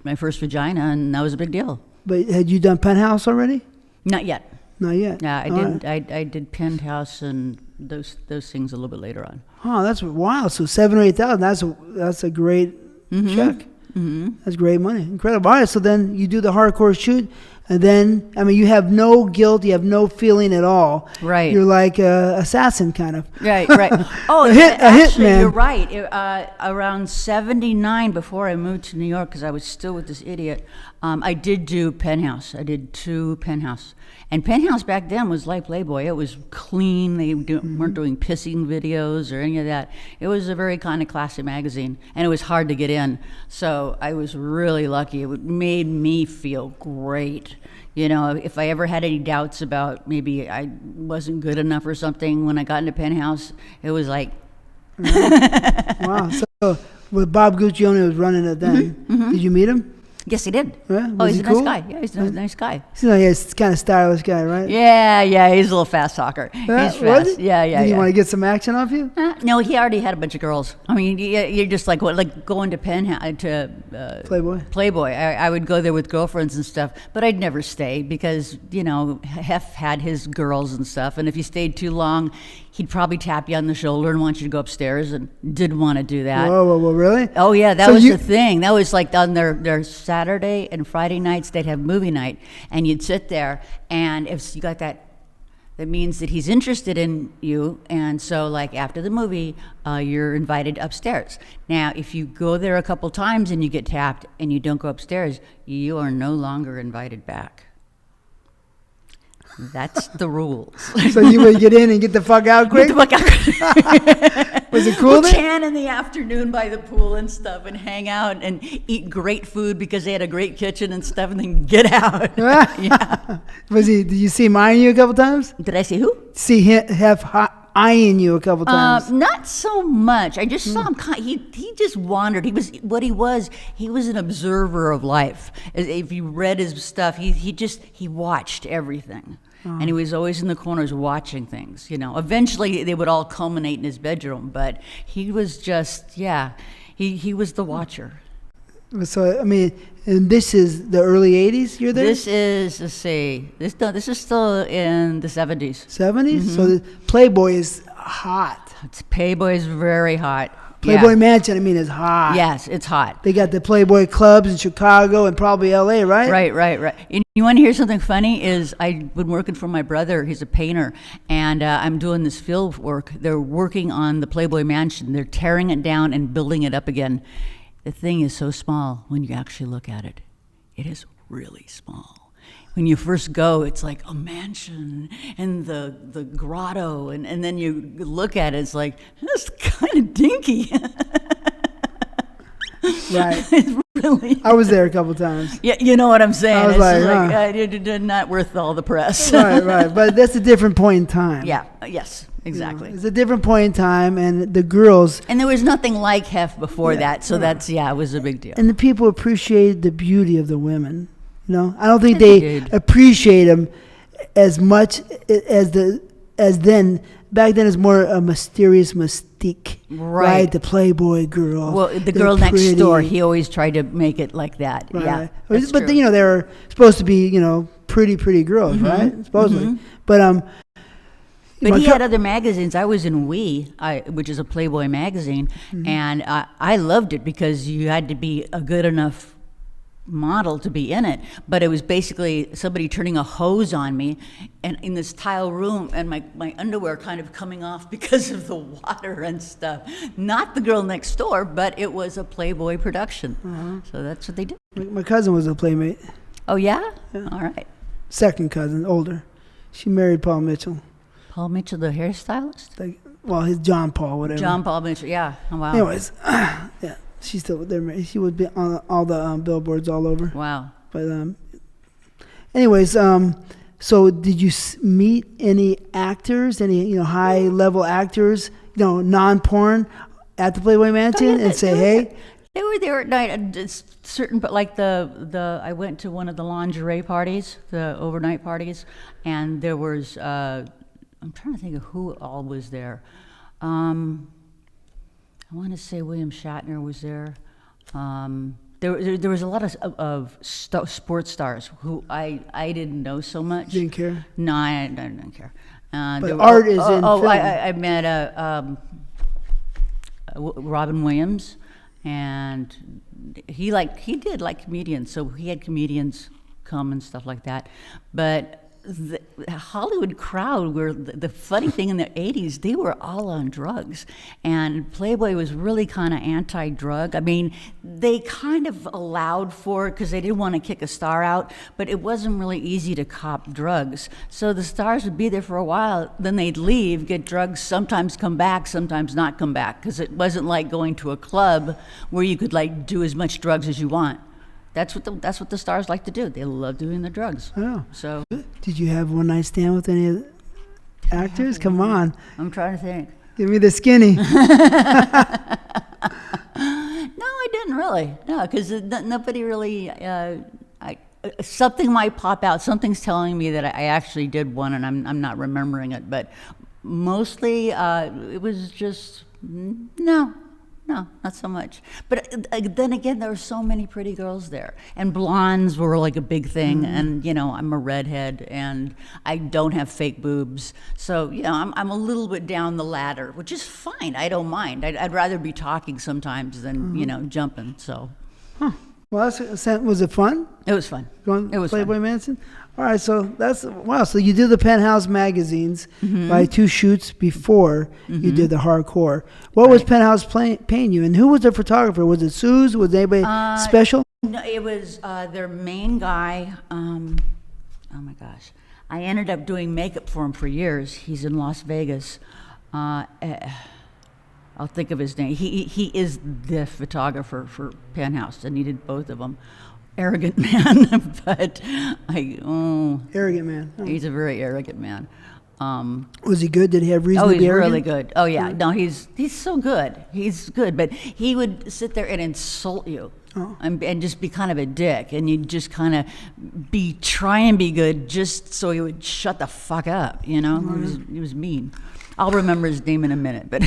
my first vagina, and that was a big deal. But had you done Penthouse already? Not yet. Not yet. Yeah, I didn't. Right. I did Penthouse and those things a little bit later on. Oh, that's wild. So $7,000 or $8,000. That's a great check. That's great money. Incredible. All right. So then you do the hardcore shoot, and then you have no guilt. You have no feeling at all. Right. You're like a assassin kind of. Right. Oh, a hit man. You're right. Around 79, before I moved to New York, because I was still with this idiot, I did do Penthouse. I did 2 Penthouse. And Penthouse back then was like Playboy. It was clean. They weren't doing pissing videos or any of that. It was a very kind of classy magazine, and it was hard to get in. So I was really lucky. It made me feel great. If I ever had any doubts about maybe I wasn't good enough or something, when I got into Penthouse, it was like... Wow. So with Bob Guccione was running it then. Did you meet him? Yes, he did. Yeah? He's a nice guy. Yeah, he's a nice guy. He's a kind of stylish guy, right? Yeah, he's a little fast talker. He's fast. Yeah. Did he want to get some action off you? No, he already had a bunch of girls. I mean, you're just like going to Playboy. I would go there with girlfriends and stuff, but I'd never stay because, Hef had his girls and stuff, and if you stayed too long, he'd probably tap you on the shoulder and want you to go upstairs, and didn't want to do that. Whoa, really? Oh, yeah, that was the thing. That was like on their Saturday and Friday nights, they'd have movie night, and you'd sit there, and if you got that means that he's interested in you, and so like after the movie, you're invited upstairs. Now, if you go there a couple times and you get tapped and you don't go upstairs, you are no longer invited back. That's the rules. So you would get in and get the fuck out quick? Get the fuck out. Was it cool then? Tan in the afternoon by the pool and stuff, and hang out and eat great food because they had a great kitchen and stuff, and then get out. Yeah. Did you see him eyeing you a couple times? Did I see who? See him eyeing you a couple times. Not so much. I just saw him. He just wandered. He was an observer of life. If you read his stuff, he watched everything. And he was always in the corners watching things, Eventually, they would all culminate in his bedroom, but he was just, he was the watcher. So, and this is the early 80s you're there? This is, let's see, this is still in the 70s. 70s? So the Playboy is hot. Playboy is very hot. Playboy Mansion, is hot. Yes, it's hot. They got the Playboy clubs in Chicago and probably LA, right? Right. And you want to hear something funny? I've been working for my brother. He's a painter, and I'm doing this field work. They're working on the Playboy Mansion. They're tearing it down and building it up again. The thing is so small when you actually look at it. It is really small. When you first go, it's like a mansion and the grotto, and then you look at it, it's like, that's kind of dinky. Right. It's really. I was there a couple times. Yeah, you know what I'm saying. I was it's not worth all the press. Right. But that's a different point in time. Yeah. Yes. exactly. It's a different point in time, and the girls And there was nothing like Hef before that, so it was a big deal. and the people appreciated the beauty of the women. I don't think They they did. appreciate them as much as then. Back then, it's more a mysterious mystique, Right. The Playboy girl. Well, the they're girl next pretty, door, he always tried to make it like that. right. Yeah, But that's true. they were supposed to be pretty girls, right? Supposedly, but But my he co- had other magazines. I was in which is a Playboy magazine, and I loved it because you had to be a good enough model to be in it. But it was basically somebody turning a hose on me, and in this tile room, and my underwear kind of coming off because of the water and stuff. Not the girl next door, but it was a Playboy production. So that's what they did. my cousin was a Playmate. Oh yeah? All right. Second cousin, older. She married Paul Mitchell. Paul Mitchell, the hairstylist. His John Paul, whatever. John Paul Mitchell. Yeah. Oh, wow. Anyways, yeah, she's still there. She would be on all the billboards all over. Wow. But anyways, so did you meet any actors, any high level actors, non-porn, at the Playboy Mansion and say, hey? They were there at night. Certain, but like I went to one of the lingerie parties, the overnight parties, and there was. I'm trying to think of who all was there. I want to say William Shatner was there. There was a lot of sports stars who I didn't know so much. Didn't care? No, I didn't care. But art is in film. I met Robin Williams, and he did like comedians, so he had comedians come and stuff like that. But the Hollywood crowd were the funny thing in the 80s, they were all on drugs, and Playboy was really kind of anti-drug. I mean, they kind of allowed for it because they didn't want to kick a star out, but it wasn't really easy to cop drugs. So the stars would be there for a while, then they'd leave, get drugs, sometimes come back, sometimes not come back, because it wasn't like going to a club where you could do as much drugs as you want. That's what the stars like to do. They love doing the drugs. Oh. So Did you have one night stand with any of the actors? Come on. I'm trying to think. Give me the skinny. No, I didn't really. No, because nobody really. Something might pop out. Something's telling me that I actually did one, and I'm not remembering it. But mostly, it was just no. No, not so much. But then again, there were so many pretty girls there. And blondes were like a big thing. And, I'm a redhead and I don't have fake boobs. So, I'm a little bit down the ladder, which is fine. I don't mind. I'd rather be talking sometimes than, jumping. So. Huh. Well, was it fun? It was fun. Going It was Playboy fun. Mansion? All right, so wow. So you did the Penthouse magazines by 2 shoots before you did the hardcore. What was Penthouse paying you, and who was the photographer? Was it Suze? Was anybody special? No, it was their main guy. Oh my gosh, I ended up doing makeup for him for years. He's in Las Vegas. I'll think of his name. He is the photographer for Penthouse. I needed both of them. Arrogant man, but Arrogant man. Oh. he's a very arrogant man. Was he good? Did he have reason Oh, to he's be arrogant? really good. Oh yeah, no, he's so good. He's good, but he would sit there and insult you. And just be kind of a dick, and you'd just kind of try and be good, just so he would shut the fuck up. He was mean. I'll remember his name in a minute, but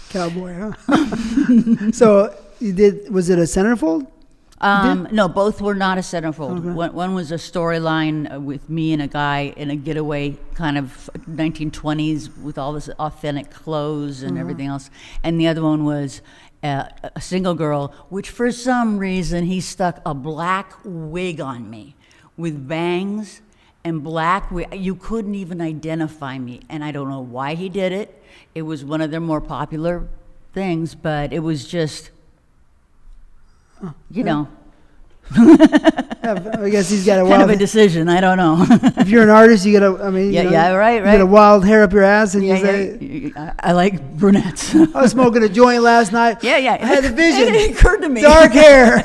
Cowboy, huh? So you did? Was it a centerfold? No, both were not a centerfold. Okay. One was a storyline with me and a guy in a getaway kind of 1920s with all this authentic clothes and everything else. And the other one was a single girl, which for some reason he stuck a black wig on me with bangs and black wig. You couldn't even identify me. And I don't know why he did it. It was one of their more popular things, but it was just... Yeah, I guess he's got a kind wild of a decision. I don't know. If you're an artist, you got right. You You got got a wild hair up your ass, and you say, yeah. I like brunettes. "I was smoking a joint last night. Yeah. I had the vision. It occurred to me. Dark hair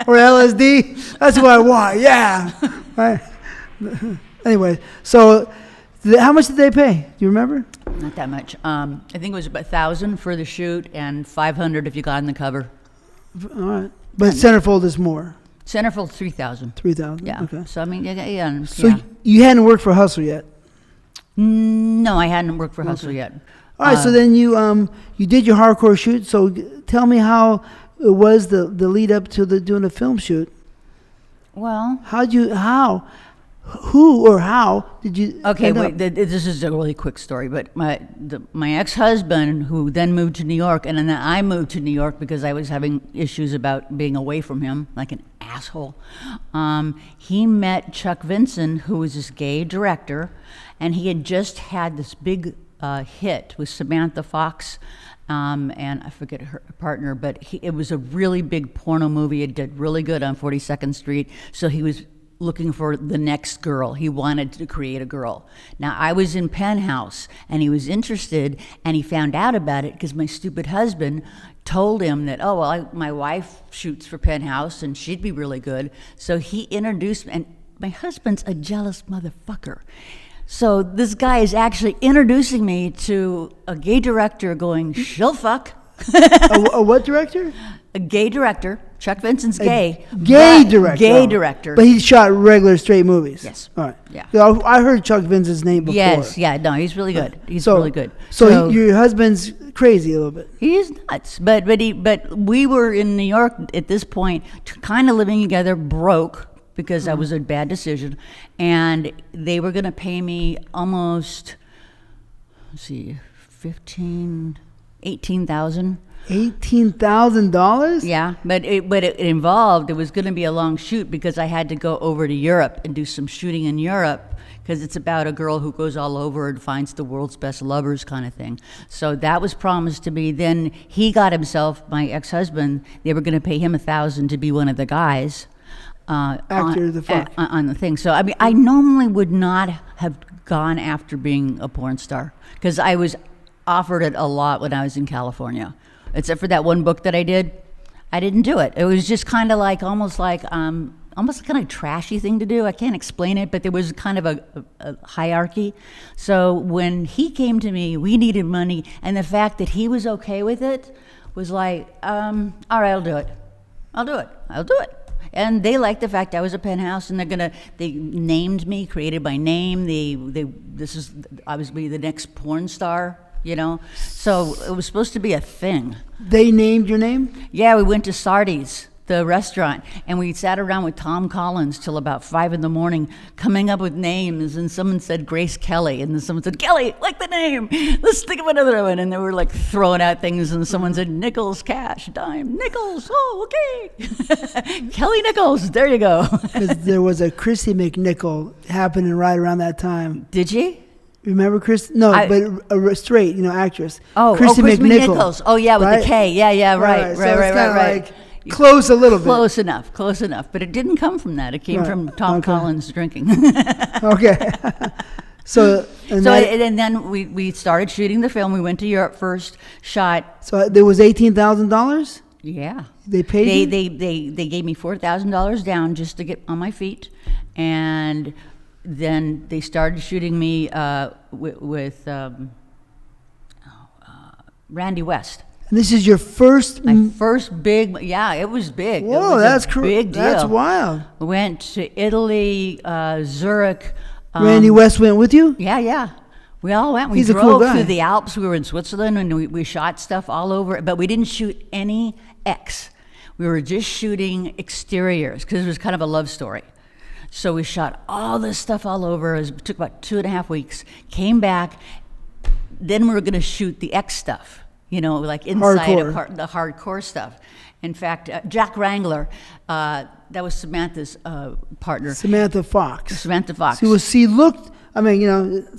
or LSD. That's what I want. Yeah." Right. Anyway, so how much did they pay? Do you remember? Not that much. I think it was about 1,000 for the shoot and 500 if you got on the cover. All right. But centerfold is more. Centerfold 3,000. 3,000. Yeah. Okay. So I mean, yeah. So you hadn't worked for Hustle yet. No, I hadn't worked for Hustle yet. All right. So then you did your hardcore shoot. So tell me how it was the lead up to doing a film shoot. Well, who or how did you? Okay, wait. This is a really quick story, but my ex-husband, who then moved to New York, and then I moved to New York because I was having issues about being away from him, like an asshole. He met Chuck Vinson, who was this gay director, and he had just had this big hit with Samantha Fox. And I forget her partner, but it was a really big porno movie. It did really good on 42nd Street, so he was looking for the next girl. He wanted to create a girl. Now, I was in Penthouse, and he was interested, and he found out about it because my stupid husband told him that, oh, well, my wife shoots for Penthouse, and she'd be really good. So he introduced me, and my husband's a jealous motherfucker. So this guy is actually introducing me to a gay director going, she'll fuck. a what director? A gay director. Chuck Vinson's gay. Gay director. Gay director. But he shot regular straight movies. Yes. All right. Yeah. I heard Chuck Vinson's name before. Yes. Yeah. No, he's really good. He's really good. So your husband's crazy a little bit. He's nuts. But we were in New York at this point, kind of living together, broke, because that was a bad decision, and they were going to pay me almost, $18,000. $18,000? Yeah, but it involved, it was going to be a long shoot because I had to go over to Europe and do some shooting in Europe, because it's about a girl who goes all over and finds the world's best lovers kind of thing. So that was promised to me. Then he got himself, my ex-husband, they were going to pay him $1,000 to be one of the guys. After the fuck. On the thing. So, I mean, I normally would not have gone after being a porn star because I was offered it a lot when I was in California. Except for that one book that I did, I didn't do it. It was just kind of like, almost kind of trashy thing to do. I can't explain it, but there was kind of a hierarchy. So when he came to me, we needed money, and the fact that he was okay with it was like, all right, I'll do it. And they liked the fact I was a Penthouse, and they named me, created my name. I was be the next porn star, you know. So it was supposed to be a thing. They named your name? Yeah, we went to Sardi's, the restaurant, and we sat around with Tom Collins till about 5 a.m, coming up with names. And someone said Grace Kelly, and then someone said Kelly, like the name. Let's think of another one. And they were like throwing out things, and someone said Nichols, cash, dime, Nichols. Oh, okay. Kelly Nichols. There you go. Because there was a Chrissy McNichol happening right around that time. Did you? Remember Chris? No, but a straight, actress. Chrissy McNichols. Oh yeah, with the K. Yeah, right. Like close a little bit. Close enough. But it didn't come from that. It came from Tom Collins drinking. Okay. And then we started shooting the film. We went to Europe first, shot. So there was $18,000? Yeah. They paid They gave me $4,000 down just to get on my feet, and then they started shooting me with Randy West. And this is your first? My first big, it was big. Whoa, that's big deal. That's wild. We went to Italy, Zurich. Randy West went with you? Yeah. We all went. He's we drove a cool guy. through the Alps. We were in Switzerland, and we shot stuff all over, but we didn't shoot any X. We were just shooting exteriors because it was kind of a love story. So we shot all this stuff all over. It took about 2.5 weeks. Came back. Then we were going to shoot the X stuff, like inside the hardcore stuff. In fact, Jack Wrangler, that was Samantha's partner. Samantha Fox. She looked,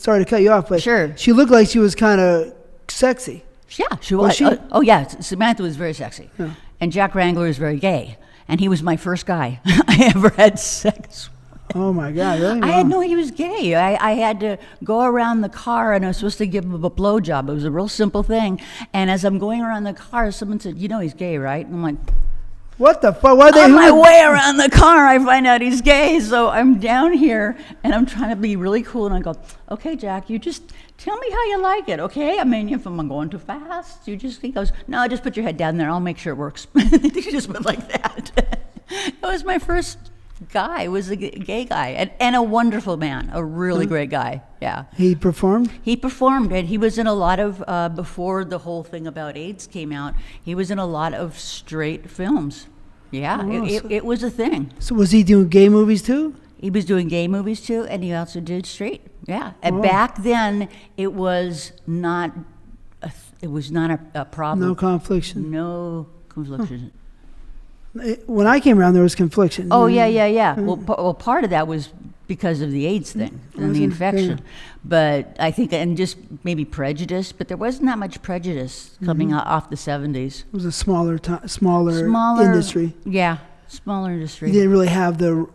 sorry to cut you off, but sure. She looked like she was kind of sexy. Yeah, she was. Oh, yeah, Samantha was very sexy. Yeah. And Jack Wrangler is very gay. And he was my first guy I ever had sex with. Oh my God, really? Wow. I had no idea he was gay. I had to go around the car, and I was supposed to give him a blowjob. It was a real simple thing. And as I'm going around the car, someone said, he's gay, right? And I'm like, What the fuck? Why they? On my way around the car, I find out he's gay. So I'm down here, and I'm trying to be really cool. And I go, okay, Jack, you just tell me how you like it, okay? I mean, if I'm going too fast, he goes, no, just put your head down there. I'll make sure it works. He just went like that. It was my first guy, was a gay guy, and a wonderful man, a really great guy. Yeah. He performed? He performed, and he was in a lot of, before the whole thing about AIDS came out, he was in a lot of straight films. Yeah, it was a thing. So was he doing gay movies too? He was doing gay movies too, and he also did straight. Yeah, and back then it was not a problem. No confliction. No confliction. When I came around, there was confliction. Oh yeah. Well, part of that was because of the AIDS thing and the infection, but I think, and just maybe prejudice. But there wasn't that much prejudice coming off the 70s. It was a smaller industry. Yeah, smaller industry. You didn't really have the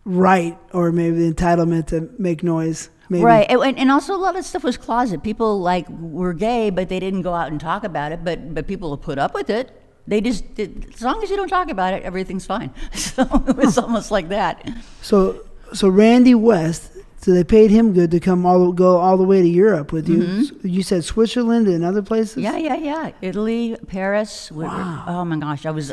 right or maybe the entitlement to make noise. Maybe. Right, and also a lot of stuff was closet. People were gay, but they didn't go out and talk about it. But people will put up with it. They just, as long as you don't talk about it, everything's fine. So it was almost like that. So Randy West, so they paid him good to go all the way to Europe with you. Mm-hmm. You said Switzerland and other places? Yeah. Italy, Paris. Wow. Oh my gosh, I was,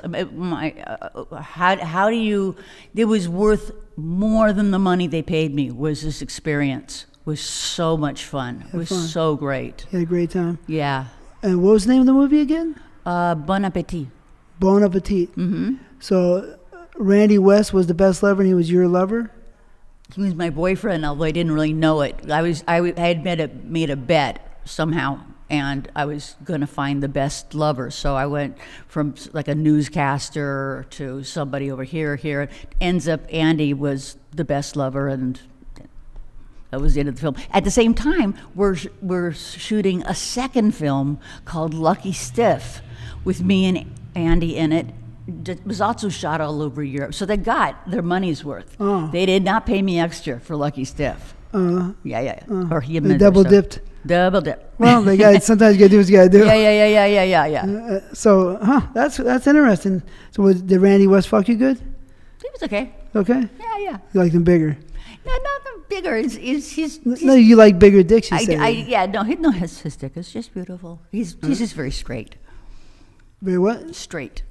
how do you, it was worth more than the money they paid me, was this experience. It was so much fun. It was so great. You had a great time? Yeah. And what was the name of the movie again? Bon Appetit. Bon Appetit. Mm-hmm. So Randy West was the best lover, and he was your lover? He was my boyfriend, although I didn't really know it. I had made a bet somehow, and I was going to find the best lover. So I went from like a newscaster to somebody over here. Ends up Andy was the best lover, and that was the end of the film. At the same time, we're shooting a second film called Lucky Stiff, with me and Andy in it. It was also shot all over Europe, so they got their money's worth. Oh. They did not pay me extra for Lucky Stiff. Yeah. Or he admitted they double dipped. Double dip. Well, they got sometimes you gotta do what you gotta do. Yeah. That's interesting. So did Randy West fuck you good? He was okay. Okay. Yeah. You liked him bigger? No, not the bigger. He's no, you like bigger dicks. His dick is just beautiful. He's just very straight. Very what? Straight.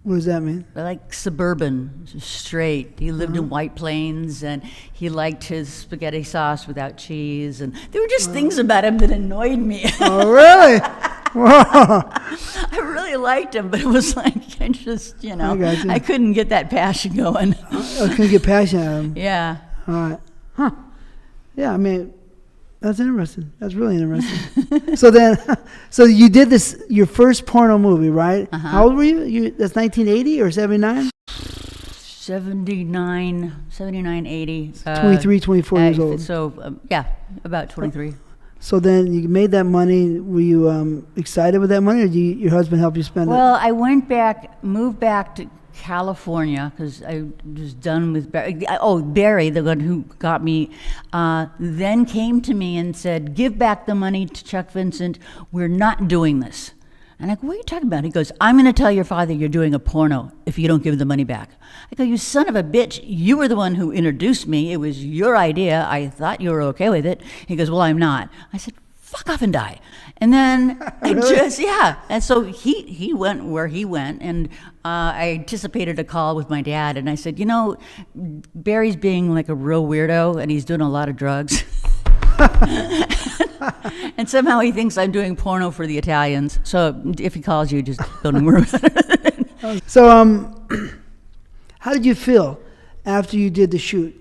What does that mean? Like suburban, straight. He lived in White Plains, and he liked his spaghetti sauce without cheese, and there were just things about him that annoyed me. Oh, really? Whoa. I really liked him, but it was like, I couldn't get that passion going. I couldn't get passion out of him. Yeah. All right. Huh. Yeah, I mean, that's interesting. That's really interesting. So you did your first porno movie, right? Uh-huh. How old were you? That's 1980 or 79? 79, 80. 23, 24 years old. So, about 23. So then you made that money. Were you excited with that money, or did your husband help you spend it? Well, I moved back to California because I was done with Barry. Barry, the one who got me, then came to me and said, give back the money to Chuck Vincent. We're not doing this. And I go, what are you talking about? He goes, I'm going to tell your father you're doing a porno if you don't give the money back. I go, you son of a bitch, you were the one who introduced me. It was your idea. I thought you were okay with it. He goes, well, I'm not. I said, fuck off and die. And then And so he went where he went, and I anticipated a call with my dad, and I said, Barry's being like a real weirdo, and he's doing a lot of drugs. And somehow he thinks I'm doing porno for the Italians. So if he calls you, just don't worry about it. So, how did you feel after you did the shoot?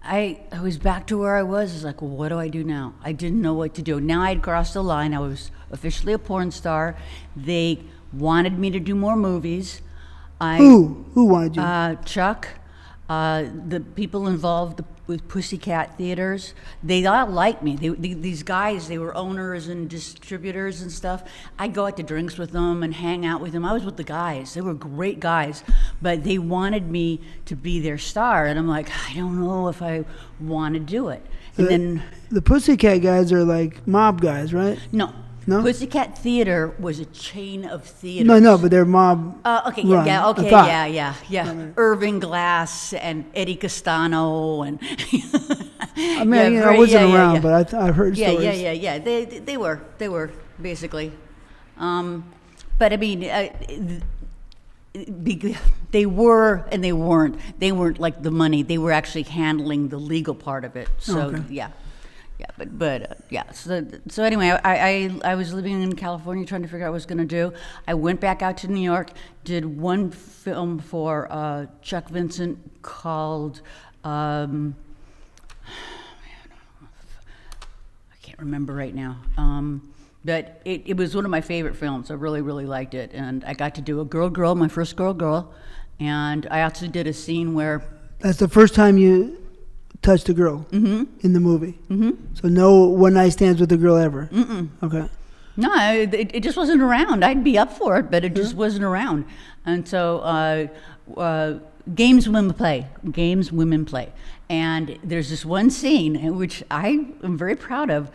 I was back to where I was. I was like, well, what do I do now? I didn't know what to do. Now I'd crossed the line. I was officially a porn star. They wanted me to do more movies. Who wanted you? Chuck, the people involved with Pussycat Theaters. They all liked me. These guys, they were owners and distributors and stuff. I'd go out to drinks with them and hang out with them. I was with the guys. They were great guys, but they wanted me to be their star. And I'm like, I don't know if I want to do it. And then the Pussycat guys are like mob guys, right? No. No? Pussycat Theater was a chain of theaters. No, but they're mob. Okay, run, yeah, I okay, thought. yeah. Irving Glass and Eddie Castano and. I mean, I wasn't around, but I've heard stories. Yeah. They were basically, but I mean, they were and they weren't. They weren't like the money. They were actually handling the legal part of it. So Okay. yeah. So anyway, I was living in California trying to figure out what I was going to do. I went back out to New York, did one film for Chuck Vincent called, I can't remember right now, but it was one of my favorite films. I really, really liked it. And I got to do a girl, my first girl, and I also did a scene where... That's the first time you touched a girl in the movie. So no one night stands with a girl ever. Okay. No, it just wasn't around. I'd be up for it, but it just wasn't around. And so games women play. And there's this one scene in which I am very proud of.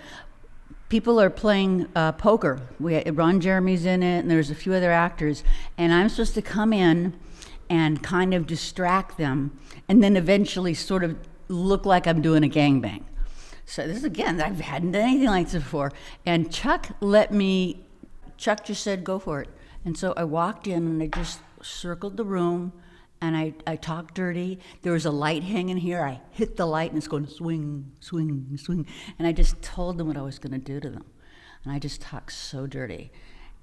People are playing poker. Ron Jeremy's in it, and there's a few other actors. And I'm supposed to come in and kind of distract them, and then eventually sort of look like I'm doing a gangbang. So this is, again, I hadn't done anything like this before. And Chuck just said, go for it. And so I walked in and I just circled the room and I talked dirty. There was a light hanging here. I hit the light and it's going swing, swing, swing. And I just told them what I was going to do to them. And I just talked so dirty.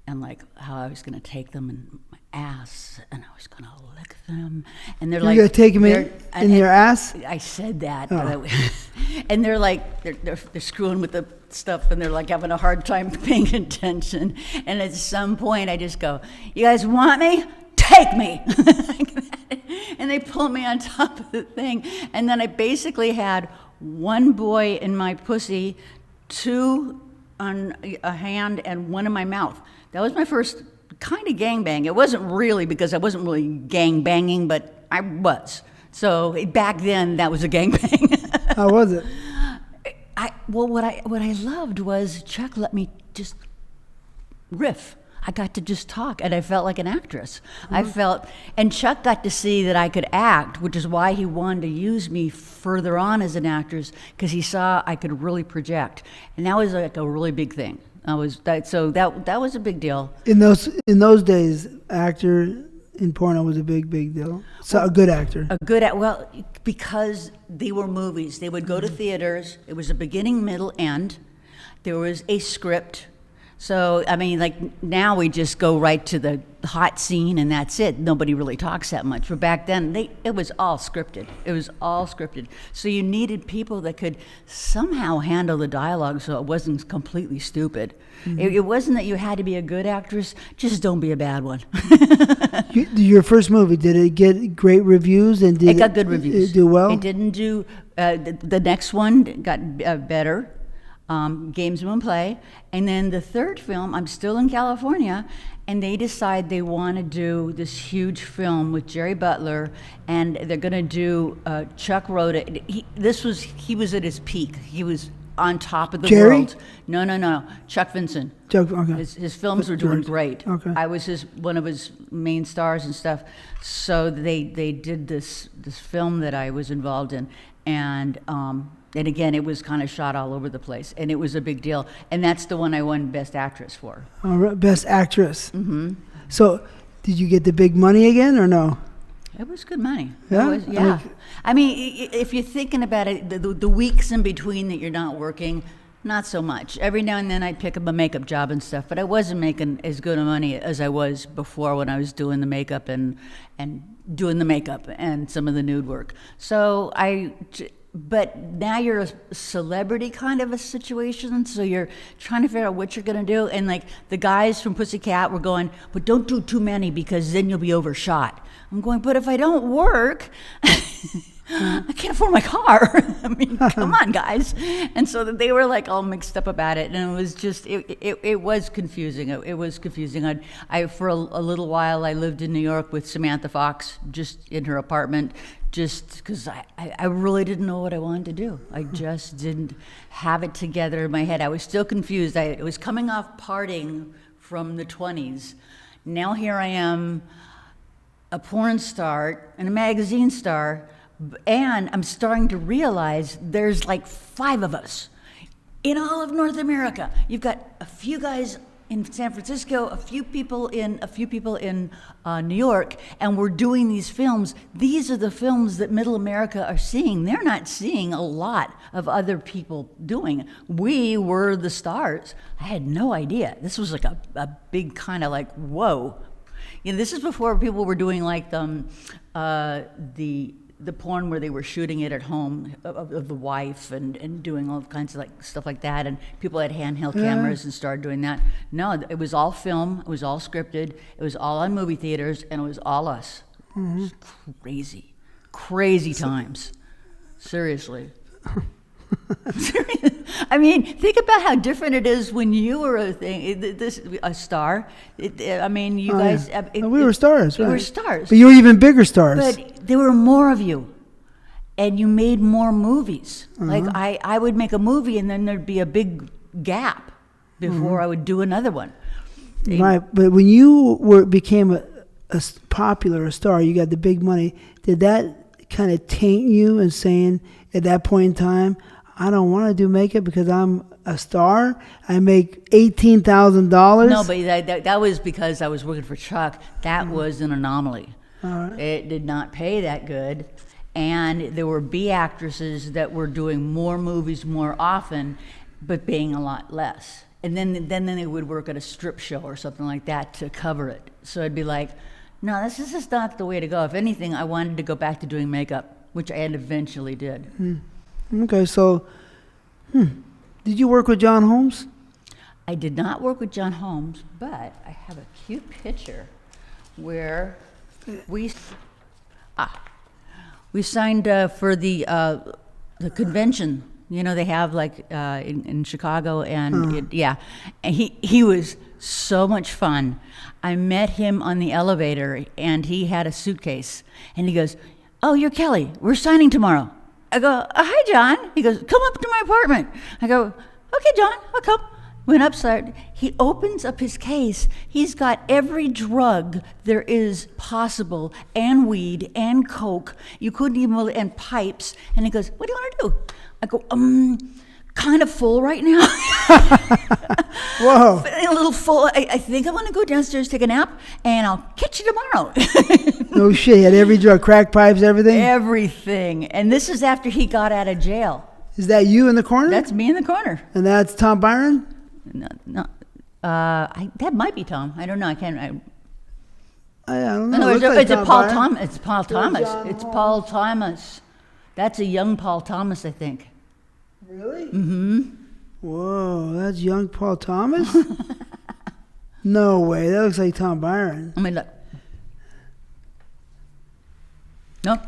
And like how I was going to take them in my ass, and I was going to lick them, and they're like, "You're going to take them in your ass?" I said that, and they're like, they're screwing with the stuff, and they're like having a hard time paying attention. And at some point, I just go, "You guys want me? Take me!" And they pull me on top of the thing, and then I basically had one boy in my pussy, two on a hand, and one in my mouth. That was my first kind of gangbang. It wasn't really, because I wasn't really gangbanging, but I was. So back then, that was a gangbang. How was it? What I loved was Chuck let me just riff. I got to just talk, and I felt like an actress. And Chuck got to see that I could act, which is why he wanted to use me further on as an actress, because he saw I could really project, and that was like a really big thing. That was a big deal. In those days, actor in porno was a big deal. So a good actor. Because they were movies. They would go to theaters. It was a beginning, middle, end. There was a script. So, I mean, like now we just go right to the hot scene and that's it. Nobody really talks that much. But back then, it was all scripted. So you needed people that could somehow handle the dialogue so it wasn't completely stupid. It wasn't that you had to be a good actress, just don't be a bad one. Your first movie, did it get great reviews? And it got good reviews. It do well? It didn't do, the next one got better. Games Women Play. And then the third film, I'm still in California, and they decide they want to do this huge film with Jerry Butler, and they're going to do, Chuck wrote it. He was at his peak. He was on top of the world. No. Chuck Vincent. Okay. His films were doing great. Okay. I was one of his main stars and stuff. So they did this film that I was involved in, and again, it was kind of shot all over the place, and it was a big deal. And that's the one I won Best Actress for. All right, Best Actress. So, did you get the big money again, or no? It was good money. Yeah? I mean, if you're thinking about it, the weeks in between that you're not working, not so much. Every now and then I'd pick up a makeup job and stuff, but I wasn't making as good of money as I was before when I was doing the makeup and doing the makeup and some of the nude work. So but now you're a celebrity kind of a situation, so you're trying to figure out what you're going to do. And like the guys from Pussycat were going, but don't do too many because then you'll be overshot. I'm going, but if I don't work, I can't afford my car. I mean, come on, guys. And so they were like all mixed up about it, and it was just, it was confusing. It was confusing. I for a little while, I lived in New York with Samantha Fox, just in her apartment, just because I really didn't know what I wanted to do. I just didn't have it together in my head. I was still confused. I was coming off partying from the 20s. Now here I am, a porn star and a magazine star, and I'm starting to realize there's like 5 of us in all of North America. You've got a few guys in San Francisco, a few people in New York, and we're doing these films. These are the films that Middle America are seeing. They're not seeing a lot of other people doing. We were the stars. I had no idea. This was like a big kind of like, whoa. You know, this is before people were doing like the porn where they were shooting it at home of the wife and doing all kinds of like stuff like that, and people had handheld cameras and started doing that. No, it was all film, it was all scripted, it was all on movie theaters, and it was all us. It was crazy times. Seriously. I mean, think about how different it is when you were a star. I mean, you guys. Yeah. We were stars, right? We were stars. But you were even bigger stars. But there were more of you, and you made more movies. Like I would make a movie, and then there'd be a big gap before I would do another one. Right, but when you became a popular, a star, you got the big money. Did that kind of taint you and saying at that point in time, I don't want to do makeup because I'm a star. I make $18,000. No, but that was because I was working for Chuck. That was an anomaly. It did not pay that good, and there were B actresses that were doing more movies more often, but paying a lot less. And then they would work at a strip show or something like that to cover it. So I'd be like, no, this is just not the way to go. If anything, I wanted to go back to doing makeup, which I eventually did. Okay, so, did you work with John Holmes? I did not work with John Holmes, but I have a cute picture where we signed for the convention. You know, they have like in Chicago, and and he was so much fun. I met him on the elevator, and he had a suitcase, and he goes, "Oh, you're Kelly. We're signing tomorrow." I go, "Hi, John." He goes, "Come up to my apartment." I go, "Okay, John, I'll come." Went upstairs. He opens up his case. He's got every drug there is possible, and weed, and coke. You couldn't even, and pipes. And he goes, "What do you want to do?" I go, kind of full right now. Whoa. A little full. I think I want to go downstairs, take a nap, and I'll catch you tomorrow. No shit. He had every drug, crack pipes, everything? Everything. And this is after he got out of jail. Is that you in the corner? That's me in the corner. And that's Tom Byron? No. That might be Tom. I don't know. I can't. I don't know. No, It looks like Tom Paul Byron. Thomas. It's Paul Thomas. John It's Holmes. Paul Thomas. That's a young Paul Thomas, I think. Really? Mm-hmm. Whoa, that's young Paul Thomas? No way. That looks like Tom Byron. I mean, look. No,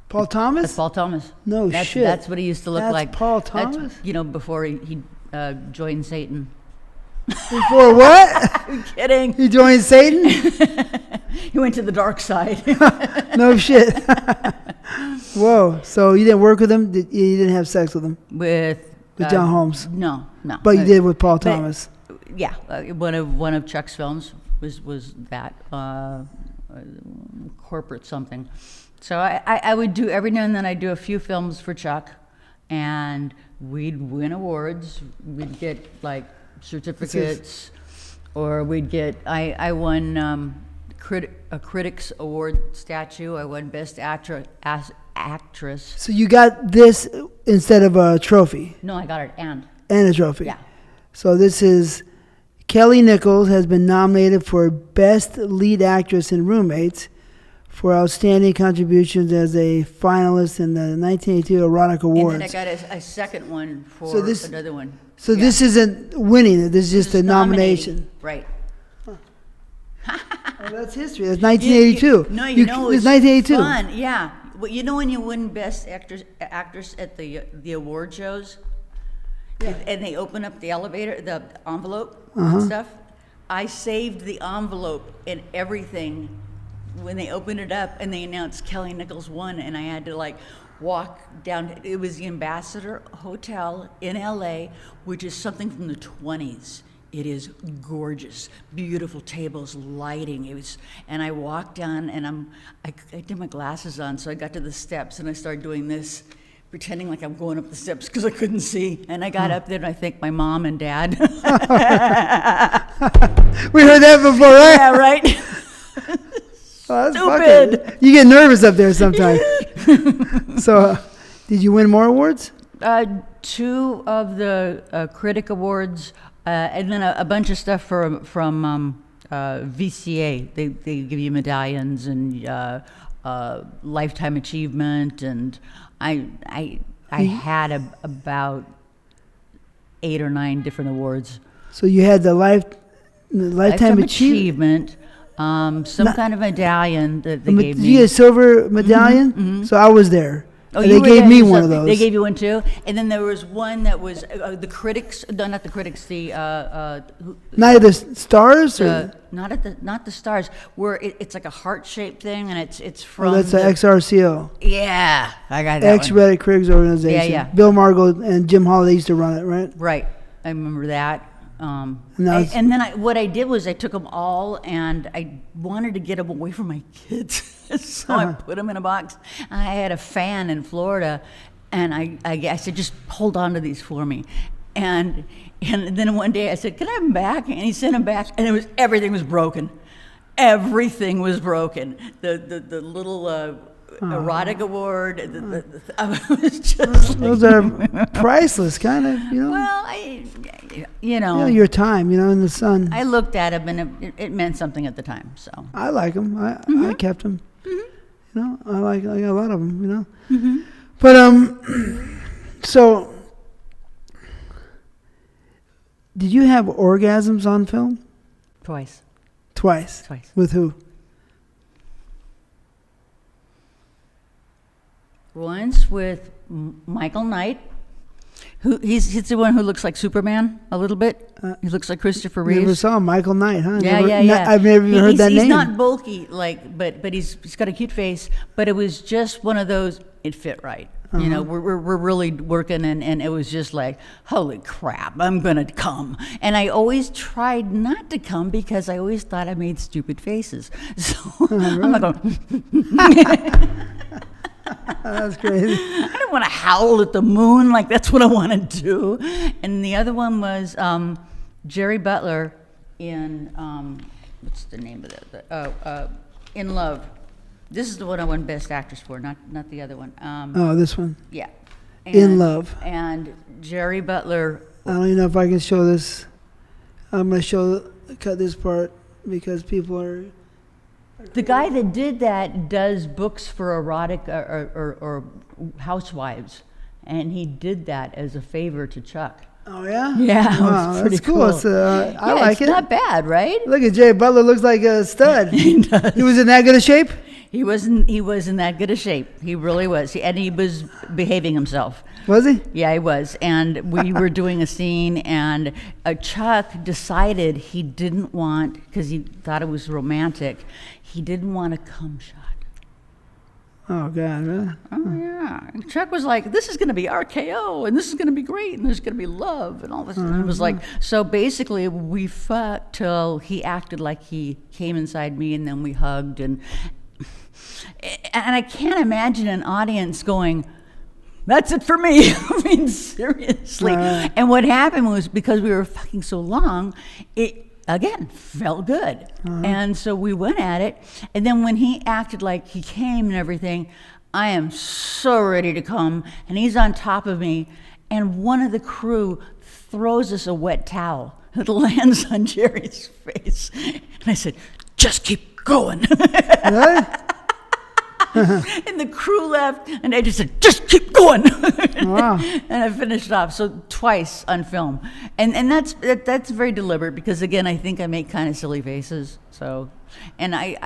Paul Thomas? that's Paul Thomas. No shit. That's what he used to look That's like. Paul That's, Thomas? before he joined Satan. Before what? I'm kidding. He joined Satan? He went to the dark side. No shit. Whoa. So you didn't work with him? You didn't have sex with him? With John Holmes? No. But you did with Paul Thomas? Yeah, one of Chuck's films was that corporate something. So I would do, every now and then I'd do a few films for Chuck, and we'd win awards. We'd get like certificates, or we'd get, I won a Critics Award statue. I won Best Actress. So you got this instead of a trophy? No, I got it, and a trophy? Yeah. So this is, Kelly Nichols has been nominated for Best Lead Actress in Roommates for outstanding contributions as a finalist in the 1982 Erotic Awards. And then I got a second one for another one. So this isn't winning, this is just a nomination. Right. Oh, that's history. That's 1982. It's 1982. fun. Yeah. Well, you know when you win Best Actress at the award shows, and they open up the elevator, the envelope and stuff. I saved the envelope and everything when they opened it up and they announced Kelly Nichols won, and I had to like walk down. It was the Ambassador Hotel in LA, which is something from the 20s. It is gorgeous, beautiful tables, lighting. And I walked down, and I did my glasses on, so I got to the steps, and I started doing this, pretending like I'm going up the steps because I couldn't see. And I got up there, and I thanked my mom and dad. We heard that before, right? Yeah, right. Oh, that's Stupid. fucking, you get nervous up there sometimes. So, did you win more awards? 2 of the critic awards, and then a bunch of stuff from VCA. They give you medallions and lifetime achievement, and I had about 8 or 9 different awards. So you had the lifetime achievement. Some kind of medallion that they gave me. You get a silver medallion? Mm-hmm. So I was there. Oh, they gave me one of those. They gave you one too? And then there was one that was the critics, no, not the critics, the... Night of the Stars? Not the stars, where it's like a heart-shaped thing, and it's from... Oh, that's the XRCO. Yeah, I got that X-Rated Critics Organization. Yeah. Bill Margot and Jim Holiday used to run it, right? Right, I remember that. And then what I did was I took them all, and I wanted to get them away from my kids, so I put them in a box. I had a fan in Florida, and I said, just hold on to these for me. And then one day I said, can I have them back? And he sent them back, and everything was broken. Everything was broken. The little erotic award. I was just those are priceless, kind of, you know. Well, your time, in the sun. I looked at them, and it meant something at the time. So I like them. I kept them. Mm-hmm. I like a lot of them. Mm-hmm. But so did you have orgasms on film? Twice. With who? Once with Michael Knight, who he's the one who looks like Superman a little bit. He looks like Christopher Reeves. Never saw Michael Knight, huh? Yeah. I've never even heard that name. He's not bulky, but he's got a cute face. But it was just one of those. It fit right. We're really working, and it was just like, holy crap, I'm gonna come. And I always tried not to come because I always thought I made stupid faces. So I'm not going. That's crazy. I don't want to howl at the moon like that's what I want to do. And the other one was Jerry Butler in what's the name of that? In Love. This is the one I won Best Actress for, not the other one. This one. Yeah. In Love. And Jerry Butler. I don't even know if I can show this. I'm gonna cut this part because people are. The guy that did that does books for erotic or housewives, and he did that as a favor to Chuck. Oh yeah. Yeah, wow, it was pretty that's cool. It's, I like it. It's not bad, right? Look at Jay Butler. Looks like a stud. He does. He was in that good a shape. He was in that good a shape. He really was. And he was behaving himself. Was he? Yeah, he was. And we were doing a scene, and Chuck decided he didn't want, because he thought it was romantic, he didn't want a cum shot. Oh, God, really? Oh, yeah. And Chuck was like, this is going to be RKO, and this is going to be great, and there's going to be love, and all this. And it was like, so basically, we fucked till he acted like he came inside me, and then we hugged. And I can't imagine an audience going, that's it for me. I mean, seriously. And what happened was, because we were fucking so long, it, again, felt good. And so we went at it. And then when he acted like he came and everything, I am so ready to come. And he's on top of me. And one of the crew throws us a wet towel. It lands on Jerry's face. And I said, just keep going. And the crew left, and I just said, just keep going. Wow. And I finished off, so twice on film. And that's very deliberate, because again, I think I make kind of silly faces. So, and I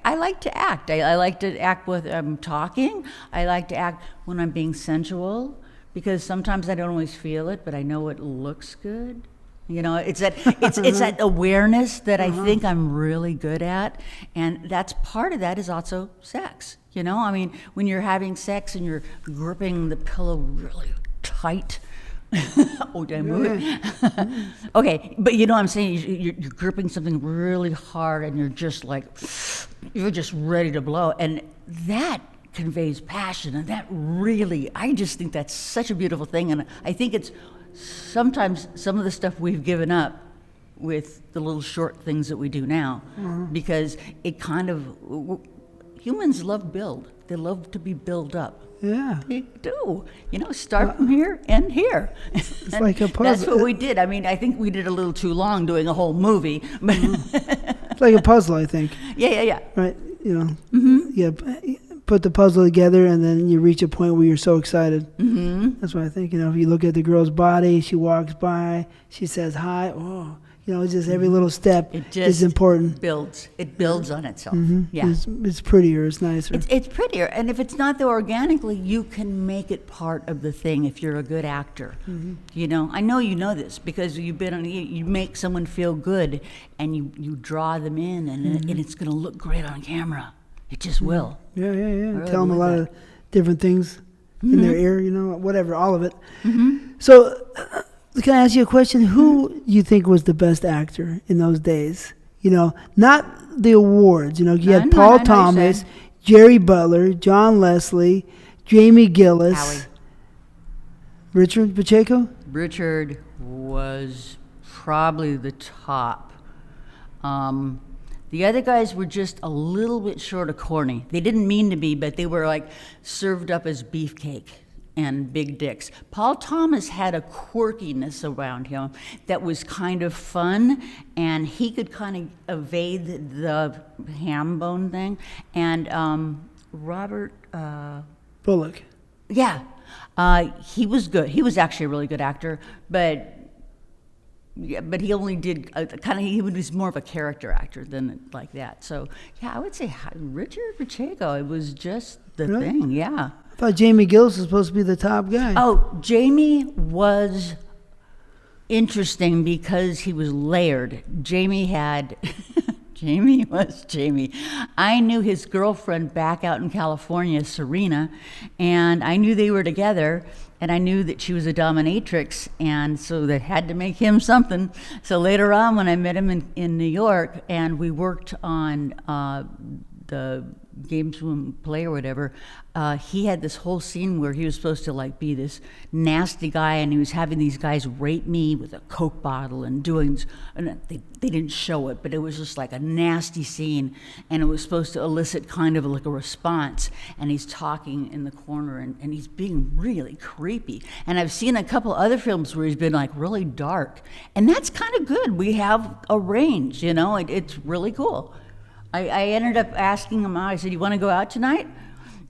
like to act. I like to act with talking. I like to act when I'm being sensual, because sometimes I don't always feel it, but I know it looks good. You know, it's that awareness that I think I'm really good at, and that's part of that is also sex. You know, I mean, when you're having sex and you're gripping the pillow really tight. Oh, did I move it? Okay, but you know what I'm saying? You're gripping something really hard, and you're just ready to blow, and that conveys passion, and that really, I just think that's such a beautiful thing, and I think it's sometimes some of the stuff we've given up with the little short things that we do now, because it kind of, humans love build. They love to be built up. Yeah. They do. You know, start from here, end here. It's like a puzzle. That's what we did. I mean, I think we did a little too long doing a whole movie. But It's like a puzzle, I think. Yeah. Right? You know, you put the puzzle together, and then you reach a point where you're so excited. That's what I think. You know, if you look at the girl's body, she walks by, she says hi. Oh, you know, it's just every little step is important. It builds on itself. Yeah. It's prettier. It's nicer. It's prettier. And if it's not there organically, you can make it part of the thing if you're a good actor. You know, I know you know this because you've been on, you make someone feel good and you draw them in, and it's going to look great on camera. It just will. Yeah. Really Tell them a lot believe of different things in their ear, you know, whatever, all of it. So, can I ask you a question? Who you think was the best actor in those days? You know, not the awards. You know, you had Paul Thomas, Jerry Butler, John Leslie, Jamie Gillis, Howie. Richard Pacheco. Richard was probably the top. The other guys were just a little bit short of corny. They didn't mean to be, but they were like served up as beefcake and big dicks. Paul Thomas had a quirkiness around him that was kind of fun, and he could kind of evade the ham bone thing. And Robert Bullock. Yeah, he was good. He was actually a really good actor, but he only did he was more of a character actor than like that. So yeah, I would say Richard Pacheco. It was just the thing. Yeah. I thought Jamie Gillis was supposed to be the top guy. Oh, Jamie was interesting because he was layered. Jamie was Jamie. I knew his girlfriend back out in California, Serena, and I knew they were together, and I knew that she was a dominatrix, and so that had to make him something. So later on, when I met him in New York, and we worked on the Games Room Play or whatever, he had this whole scene where he was supposed to like be this nasty guy, and he was having these guys rape me with a Coke bottle and doing, and they didn't show it, but it was just like a nasty scene, and it was supposed to elicit kind of like a response, and he's talking in the corner, and he's being really creepy. And I've seen a couple other films where he's been like really dark, and that's kind of good. We have a range, you know, it's really cool. I ended up asking him out. I said, "You want to go out tonight?"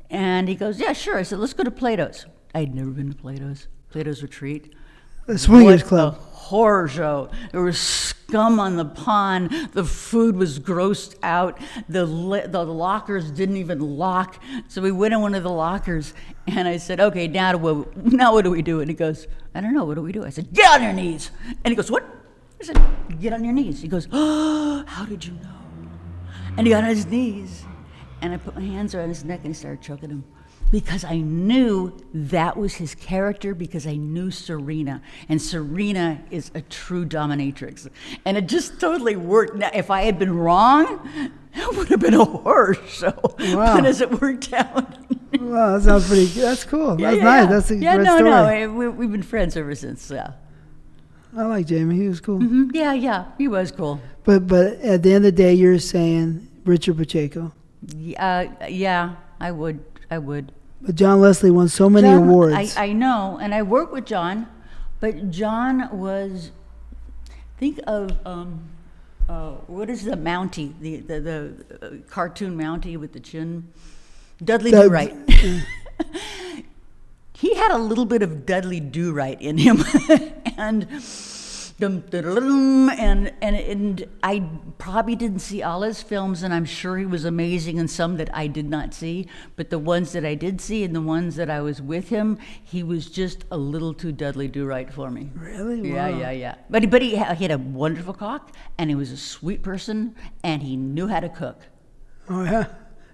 And he goes, "Yeah, sure." I said, "Let's go to Plato's." I had never been to Plato's Retreat. The Swingers Club. A horror show. There was scum on the pond. The food was grossed out. The lockers didn't even lock. So we went in one of the lockers, and I said, "Okay, now what do we do?" And he goes, "I don't know. What do we do?" I said, "Get on your knees." And he goes, "What?" I said, "Get on your knees." He goes, "Oh, how did you know?" And he got on his knees, and I put my hands around his neck and I started choking him because I knew that was his character, because I knew Serena, and Serena is a true dominatrix, and it just totally worked. Now, if I had been wrong, it would have been a horror show. Wow. But as it worked out. Wow, that sounds pretty good. That's cool. That's nice. That's a great story. No, we've been friends ever since. Yeah. I like Jamie. He was cool. Yeah, he was cool. But at the end of the day, you're saying Richard Pacheco. Yeah, I would. But John Leslie won so many awards. I know, and I worked with John, but John was, think of, what is the Mountie, the cartoon Mountie with the chin? Dudley Do-Right. He had a little bit of Dudley Do-Right in him, and dum, dum, dum, and I probably didn't see all his films, and I'm sure he was amazing in some that I did not see. But the ones that I did see and the ones that I was with him, he was just a little too Dudley Do Right for me. Really? Yeah, Wow. yeah. But he had a wonderful cock, and he was a sweet person, and he knew how to cook. Oh yeah,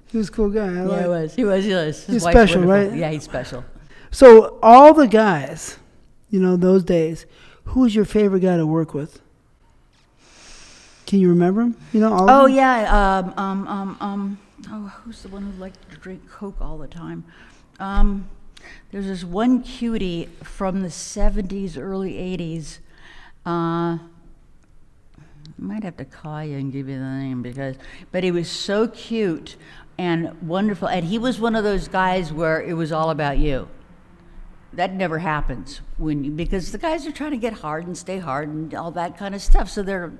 he was a cool guy. He was. His He's wife's special, wonderful. right? Yeah, he's special. So all the guys, those days, who was your favorite guy to work with? Can you remember him? All of them? Yeah. Who's the one who liked to drink Coke all the time? There's this one cutie from the 70s, early 80s. I might have to call you and give you the name but he was so cute and wonderful. And he was one of those guys where it was all about you. That never happens because the guys are trying to get hard and stay hard and all that kind of stuff. So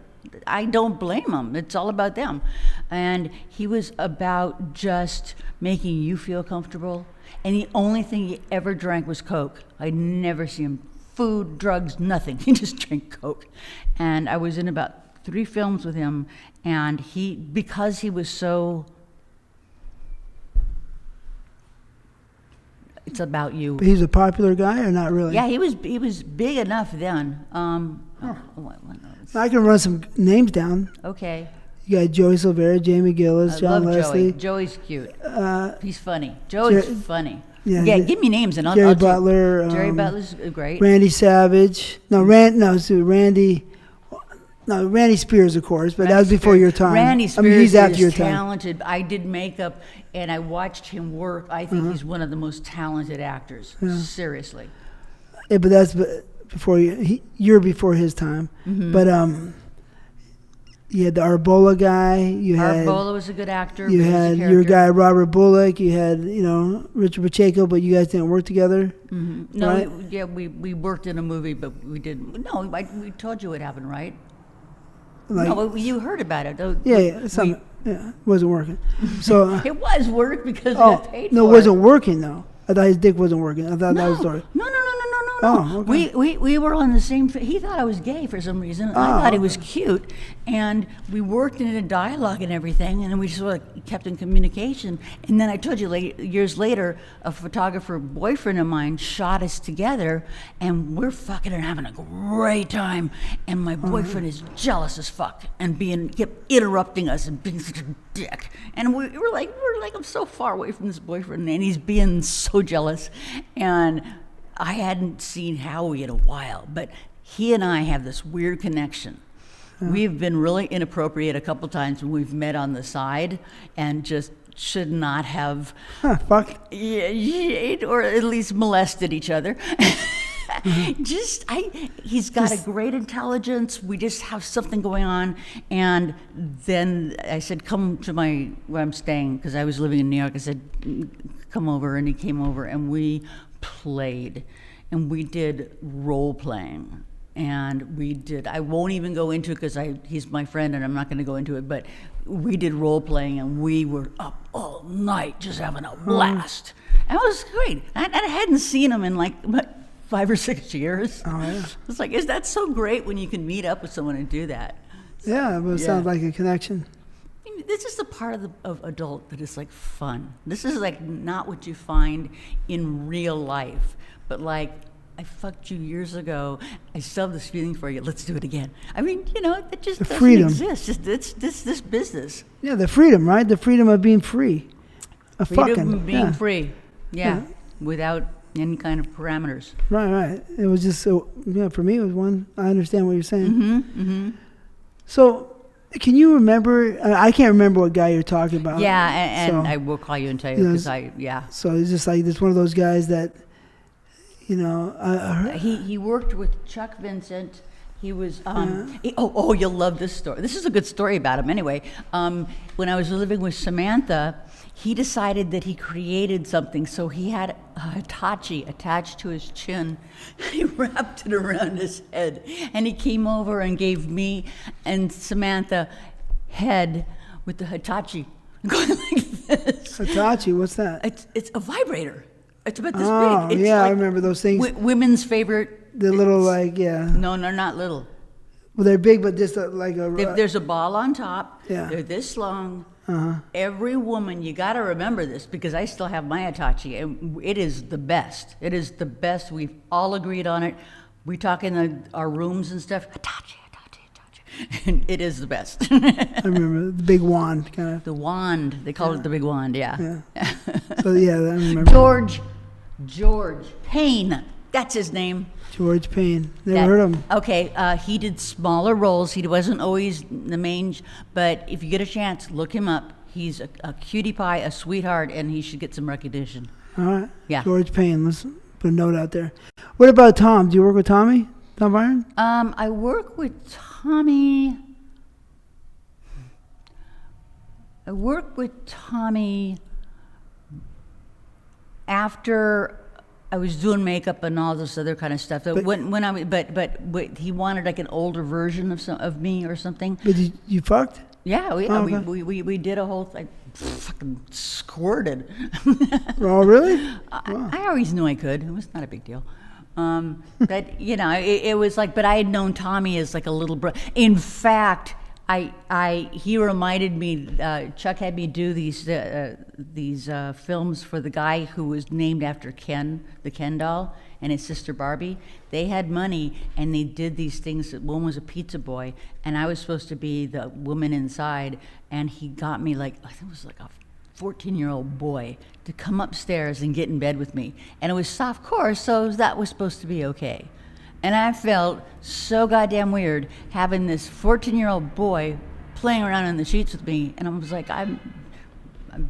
I don't blame them. It's all about them. And he was about just making you feel comfortable. And the only thing he ever drank was Coke. I'd never see him food, drugs, nothing. He just drank Coke. And I was in about 3 films with him, and because he was so, it's about you. But he's a popular guy or not really? Yeah, he was big enough then. I can run some names down. Okay. You got Joey Silvera, Jamie Gillis, John love Leslie. Joey's cute. He's funny. Joey's funny. Yeah, give me names and I'll Jerry I'll Butler. Jerry Butler's great. Randy Savage. Randy Spears, of course, but that was before your time. Randy Spears he's after is your time. talented. I did makeup, and I watched him work. I think he's one of the most talented actors. Seriously. Yeah, but that's before you're before his time. But you had the Arbola guy. Arbola was a good actor. You had your guy Robert Bullock. You had Richard Pacheco, but you guys didn't work together. No, right? we worked in a movie, but we didn't. No, we told you what happened, right? Like, no, you heard about it. It wasn't working. So it was work because we got paid for it. No, it wasn't working though. I thought his dick wasn't working. I thought that was the story. No. Oh, okay. We were on the same. He thought I was gay for some reason. I thought he was cute, and we worked in a dialogue and everything, and then we sort of kept in communication. And then I told you, years later, a photographer boyfriend of mine shot us together, and we're fucking and having a great time. And my boyfriend is jealous as fuck and kept interrupting us and being such a dick. And we're like, I'm so far away from this boyfriend, and he's being so jealous, and I hadn't seen Howie in a while, but he and I have this weird connection. We've been really inappropriate a couple times when we've met on the side and just should not have, or at least molested each other. He's got a great intelligence. We just have something going on. And then I said, come to where I'm staying, because I was living in New York. I said, come over, and he came over, and we played, and we did role playing, and I won't even go into it because he's my friend and I'm not going to go into it, but we did role playing, and we were up all night just having a blast. And it was great. I hadn't seen him in 5 or 6 years. Oh yeah. It's like, is that so great when you can meet up with someone and do that? Yeah, but it sounds like a connection. This is the part of adult that is fun. This is not what you find in real life, but I fucked you years ago. I still have this feeling for you. Let's do it again. I mean, that just doesn't freedom. exist. Just it's this business. Yeah, the freedom, right? The freedom of being free. Freedom of being free. Yeah, without any kind of parameters. Right. It was just for me it was one. I understand what you're saying. Mm-hmm. So. Can you remember? I can't remember what guy you're talking about. Yeah, and I will call you and tell you because So it's just it's one of those guys that, he worked with Chuck Vincent. He was. You'll love this story. This is a good story about him. Anyway, when I was living with Samantha, he decided that he created something. So he had a Hitachi attached to his chin. He wrapped it around his head, and he came over and gave me and Samantha head with the Hitachi going like this. Hitachi, what's that? It's a vibrator. It's about this big. It's I remember those things. Women's favorite. The little No, they're not little. Well, they're big, but just like a. There's a ball on top. Yeah. They're this long. Uh-huh. Every woman, you got to remember this because I still have my Hitachi, and it is the best. It is the best. We've all agreed on it. We talk in our rooms and stuff. Hitachi, Hitachi, Hitachi. And it is the best. I remember the big wand, kind of. The wand. They call it the big wand, yeah. So, yeah, I remember. George Payne. That's his name. George Payne. Never heard of him. Okay, he did smaller roles. He wasn't always the main, but if you get a chance, look him up. He's a cutie pie, a sweetheart, and he should get some recognition. All right. Yeah. George Payne. Let's put a note out there. What about Tom? Do you work with Tommy? Tom Byron? I work with Tommy. After I was doing makeup and all this other kind of stuff. But he wanted like an older version of me or something. But you fucked? Yeah, okay. we did a whole thing. Fucking squirted. Oh, really? Wow. I always knew I could. It was not a big deal. But you know, it was like. But I had known Tommy as like a little brother. In fact, he reminded me. Chuck had me do these films for the guy who was named after Ken, the Ken doll, and his sister Barbie. They had money, and they did these things. One was a pizza boy, and I was supposed to be the woman inside. And he got me like I think it was like a 14-year-old boy to come upstairs and get in bed with me, and it was softcore, so that was supposed to be okay. And I felt so goddamn weird having this 14-year-old boy playing around in the sheets with me, and I was like, I'm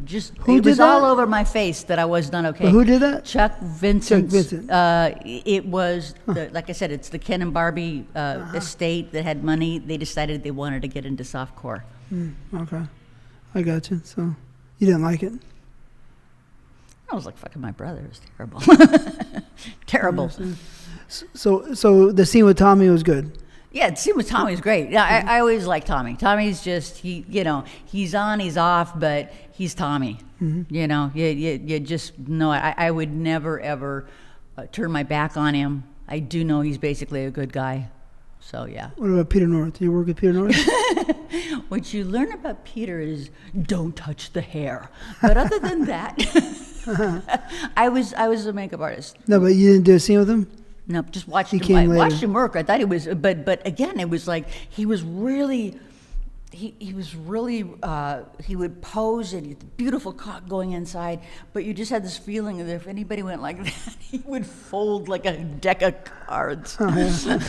just. Who it did was that? all over my face that I was not okay. But who did that? Chuck Vincent. It was like I said, it's the Ken and Barbie estate that had money. They decided they wanted to get into softcore. Okay, I got you. So you didn't like it? I was like, fucking my brother. It was terrible. Terrible. So the scene with Tommy was good. Yeah, the scene with Tommy was great. Yeah, I always like Tommy. Tommy's just he's on, he's off, but he's Tommy. Mm-hmm. You know, you just know it. I would never ever turn my back on him. I do know he's basically a good guy. So yeah. What about Peter North? Do you work with Peter North? What you learn about Peter is don't touch the hair. But other than that, I was a makeup artist. No, but you didn't do a scene with him? No, just watched him work. I thought he was, but again, it was like he was really, he would pose and beautiful cock going inside, but you just had this feeling that if anybody went like that, he would fold like a deck of cards. Oh, yeah.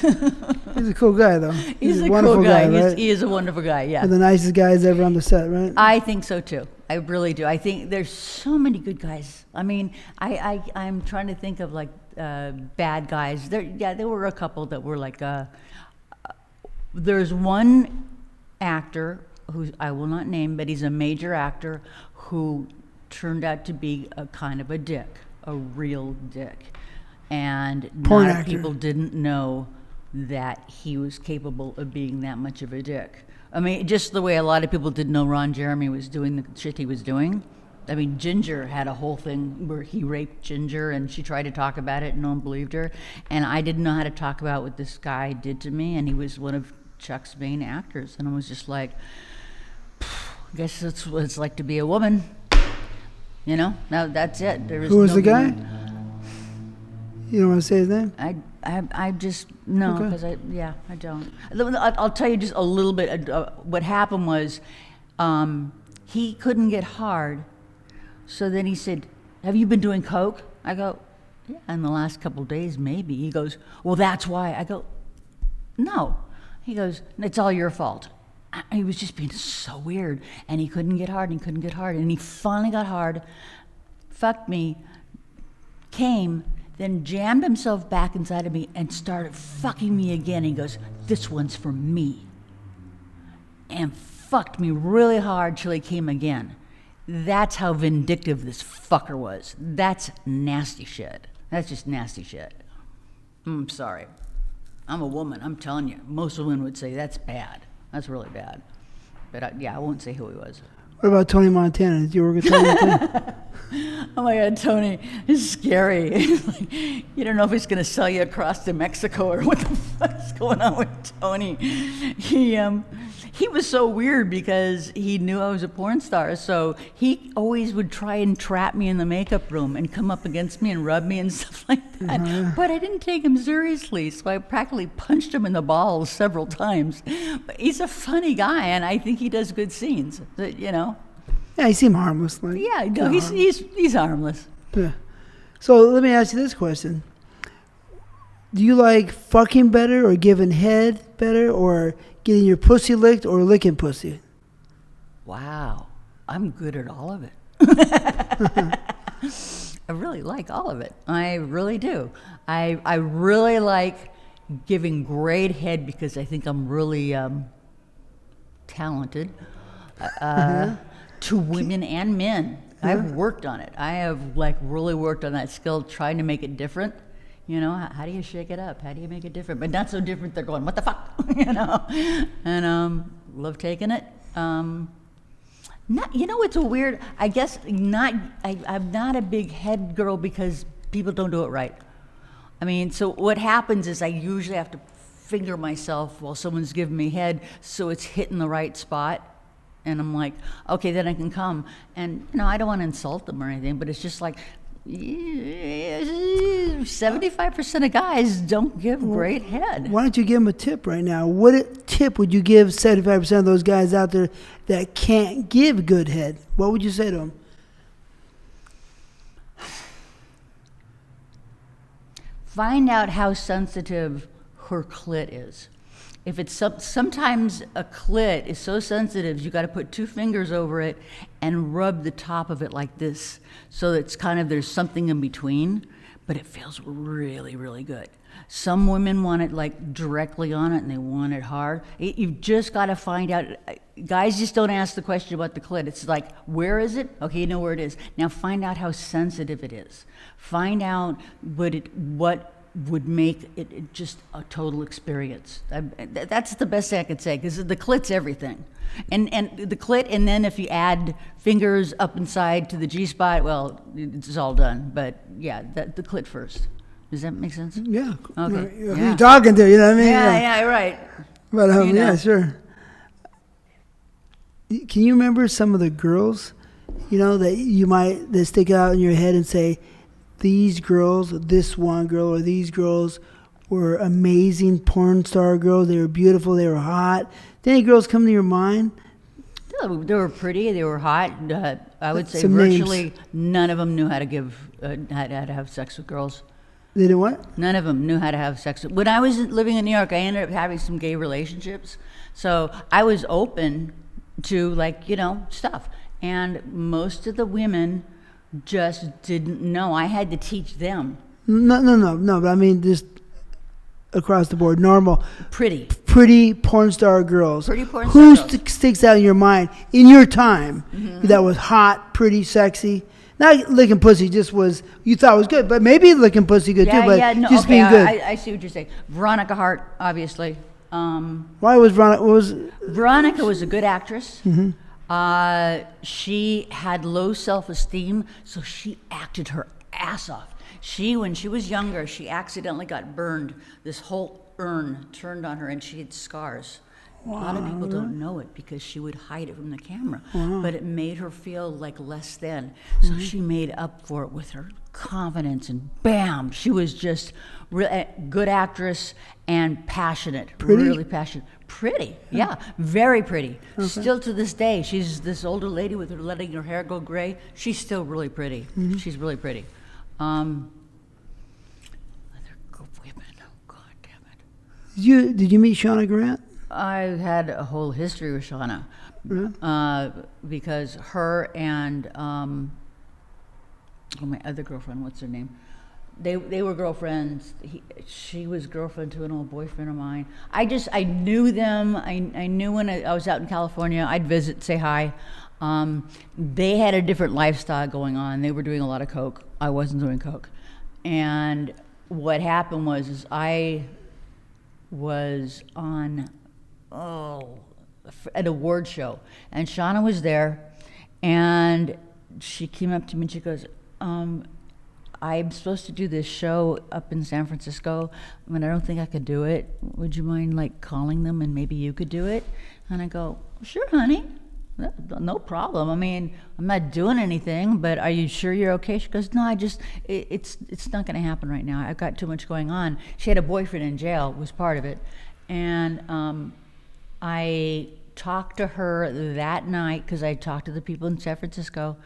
He's a cool guy, though. He's a wonderful cool guy. right? He is a wonderful guy. Yeah, one of the nicest guys ever on the set, right? I think so too. I really do. I think there's so many good guys. I mean, I'm trying to think of like bad guys. There were a couple that were like. There's one actor who I will not name, but he's a major actor who turned out to be a kind of a dick, a real dick, and Porn a lot actor. of people didn't know that he was capable of being that much of a dick. I mean, just the way a lot of people didn't know Ron Jeremy was doing the shit he was doing. I mean, Ginger had a whole thing where he raped Ginger, and she tried to talk about it, and no one believed her. And I didn't know how to talk about what this guy did to me, and he was one of Chuck's main actors. And I was just like, I guess that's what it's like to be a woman. You know? Now that's it. Who was the guy? You don't want to say his name? I just no, because I don't. I'll tell you just a little bit. What happened was, he couldn't get hard, so then he said, "Have you been doing coke?" I go, "Yeah, in the last couple of days, maybe." He goes, "Well, that's why." I go, "No." He goes, "It's all your fault." He was just being so weird, and he couldn't get hard, and he finally got hard, fucked me, came. Then jammed himself back inside of me and started fucking me again. He goes, "This one's for me." And fucked me really hard till he came again. That's how vindictive this fucker was. That's nasty shit. That's just nasty shit. I'm sorry. I'm a woman, I'm telling you. Most women would say that's bad. That's really bad. But I won't say who he was. What about Tony Montana? Did you work with Tony Montana? Oh my God, Tony is scary. You don't know if he's going to sell you across to Mexico or what the fuck's going on with Tony. He was so weird because he knew I was a porn star, so he always would try and trap me in the makeup room and come up against me and rub me and stuff like that. But I didn't take him seriously, so I practically punched him in the balls several times. But he's a funny guy, and I think he does good scenes, you know. Yeah, he seemed harmless. Like, yeah, no, he's harmless. Yeah. So let me ask you this question. Do you like fucking better or giving head better or getting your pussy licked or licking pussy? Wow. I'm good at all of it. I really like all of it. I really do. I really like giving great head because I think I'm really talented. To women and men. I've worked on it. I have like really worked on that skill, trying to make it different. You know, how do you shake it up? How do you make it different? But not so different they're going, what the fuck? You know? And love taking it. Not, you know, it's a weird, I guess not, I'm not a big head girl because people don't do it right. I mean, so what happens is I usually have to finger myself while someone's giving me head so it's hitting the right spot. And I'm like, okay, then I can come. And, you know, I don't want to insult them or anything, but it's just like 75% of guys don't give great head. Why don't you give them a tip right now? What tip would you give 75% of those guys out there that can't give good head? What would you say to them? Find out how sensitive her clit is. If it's sometimes a clit is so sensitive, you got to put 2 fingers over it and rub the top of it like this, so it's kind of there's something in between, but it feels really, really good. Some women want it like directly on it, and they want it hard. You've just got to find out. Guys just don't ask the question about the clit. It's like, where is it? Okay, you know where it is. Now find out how sensitive it is. Find out what would make it just a total experience. That's the best thing I could say, because the clit's everything. And the clit, and then if you add fingers up inside to the G-spot, well, it's all done. But yeah, the clit first. Does that make sense? Yeah. Okay. Who are you talking to? You know what I mean? Yeah, right. But You know. yeah, sure. Can you remember some of the girls, you know, that stick out in your head and say, these girls, this one girl or these girls were amazing porn star girls. They were beautiful. They were hot. Did any girls come to your mind? They were pretty. They were hot. I would say Some virtually names. none of them knew how to how to have sex with girls. They did what? None of them knew how to have sex. When I was living in New York, I ended up having some gay relationships. So I was open to, like, you know, stuff. And most of the women just didn't know. I had to teach them. No. But I mean, just across the board, normal. Pretty porn star girls. Pretty porn Who star girls. sticks out in your mind in your time that was hot, pretty, sexy? Not licking pussy, just was, you thought was good, but maybe licking pussy good too, but just being good. I see what you're saying. Veronica Hart, obviously. Why was Veronica? Veronica was a good actress. She had low self-esteem, so she acted her ass off. When she was younger, she accidentally got burned. This whole urn turned on her, and she had scars. Wow. A lot of people don't know it because she would hide it from the camera, but it made her feel like less than. So she made up for it with her confidence, and bam, she was just a good actress and passionate. Pretty? Really passionate. Pretty, yeah, very pretty. Okay. Still to this day, she's this older lady with her letting her hair go gray. She's still really pretty. She's really pretty. Other good women. Oh, God damn it. Did you meet Shauna Grant? I had a whole history with Shauna, because her and my other girlfriend, what's her name? They were girlfriends. She was girlfriend to an old boyfriend of mine. I knew them. I knew when I was out in California, I'd visit, say hi. They had a different lifestyle going on. They were doing a lot of coke. I wasn't doing coke. And what happened was I was on an award show, and Shauna was there, And she came up to me and she goes, I'm supposed to do this show up in San Francisco, but I don't think I could do it. Would you mind like calling them and maybe you could do it? And I go, sure, honey, no problem. I mean, I'm not doing anything, but are you sure you're okay? She goes, no, it's not going to happen right now. I've got too much going on. She had a boyfriend in jail, was part of it. And I talked to her that night because I talked to the people in San Francisco.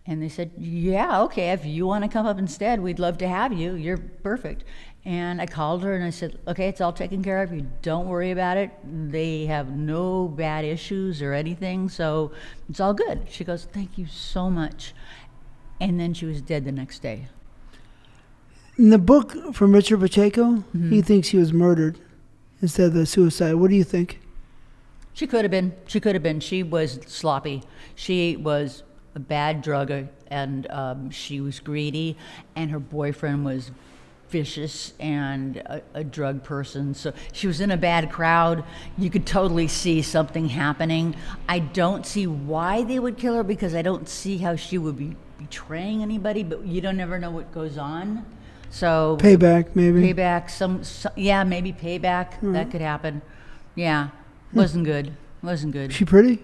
And they said, yeah, okay, if you want to come up instead, we'd love to have you. You're perfect. And I called her and I said, okay, it's all taken care of. You don't worry about it. They have no bad issues or anything, so it's all good. She goes, thank you so much. And then she was dead the next day. In the book from Richard Pacheco, he thinks she was murdered instead of a suicide. What do you think? She could have been. She could have been. She was sloppy. She was a bad drugger, and she was greedy, and her boyfriend was vicious and a drug person. So she was in a bad crowd. You could totally see something happening. I don't see why they would kill her, because I don't see how she would be betraying anybody, but you don't ever know what goes on. So Payback, maybe. Payback, yeah, maybe payback. That could happen. Yeah, wasn't good. Wasn't good. She pretty?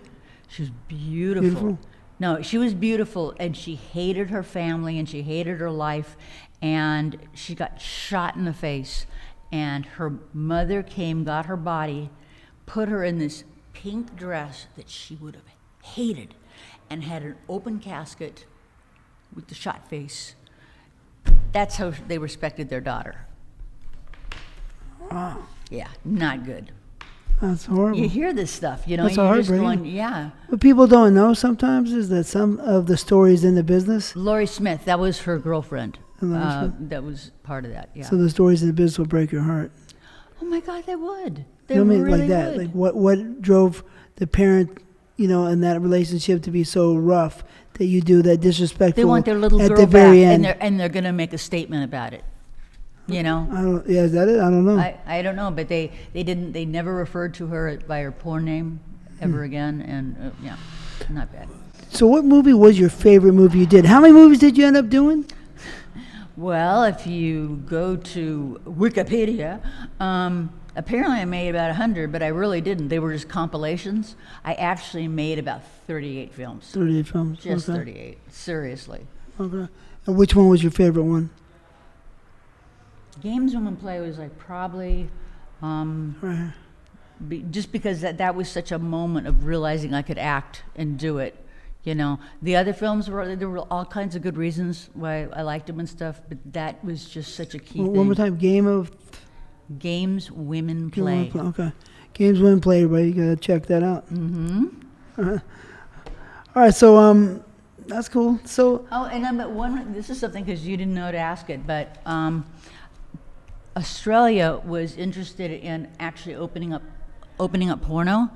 She was beautiful. No, she was beautiful, and she hated her family, and she hated her life, and she got shot in the face, and her mother came, got her body, put her in this pink dress that she would have hated, and had an open casket with the shot face. That's how they respected their daughter. Wow. Yeah, not good. That's horrible. You hear this stuff, you know, That's you're just heartbreaking. going, yeah. What people don't know sometimes is that some of the stories in the business, Lori Smith, that was her girlfriend. Lori Smith? That was part of that, yeah. some of the stories in the business will break your heart. Oh my God, they would. They You know what I mean? really Like that. would. Like what drove the parent, you know, in that relationship to be so rough that you do that disrespectful They want their little at girl the back, very end. and they're going to make a statement about it. You know, Yeah, is that it? I don't know. I don't know, but they didn't. They never referred to her by her porn name ever again, and yeah, not bad. So what movie was your favorite movie you did? How many movies did you end up doing? Well, if you go to Wikipedia, apparently I made about 100, but I really didn't. They were just compilations. I actually made about 38 films. 38 films. Just Okay. 38. Seriously. Okay. And which one was your favorite one? Games Women Play was like probably Right. just because that was such a moment of realizing I could act and do it. You know, the other films there were all kinds of good reasons why I liked them and stuff, but that was just such a key One thing. more time. Games Women Play. Okay. Games Women Play. Everybody, you gotta check that out. Mm-hmm. All right. So that's cool. So Oh, and this is something because you didn't know to ask it, but Australia was interested in actually opening up porno,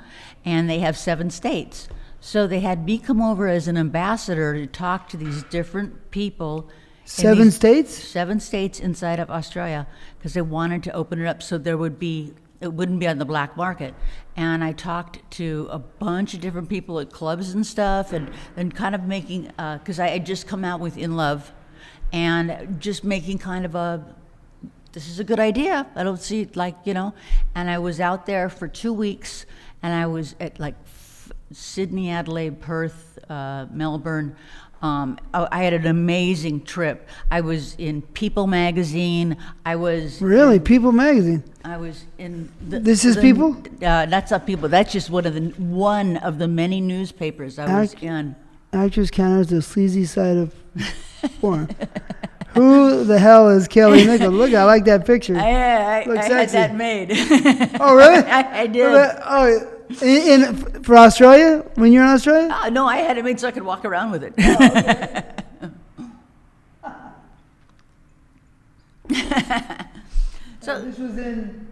and they have 7 states. So they had me come over as an ambassador to talk to these different people. in 7 these states. 7 states inside of Australia, because they wanted to open it up so it wouldn't be on the black market. And I talked to a bunch of different people at clubs and stuff, and kind of making, because I had just come out with In Love, and just making kind of this is a good idea. I don't see it, like, you know. And I was out there for 2 weeks, and I was at like Sydney, Adelaide, Perth, Melbourne. I had an amazing trip. I was in People magazine. I was Really, People magazine. I was in. This is People? That's not People. That's just one of the many newspapers I was in. Actress counters the sleazy side of porn. Who the hell is Kelly Nichols? Look, I like that picture. I Looks had sexy. that made. Oh, really? I did. For Australia? When you're in Australia? No, I had it made so I could walk around with it. So this was in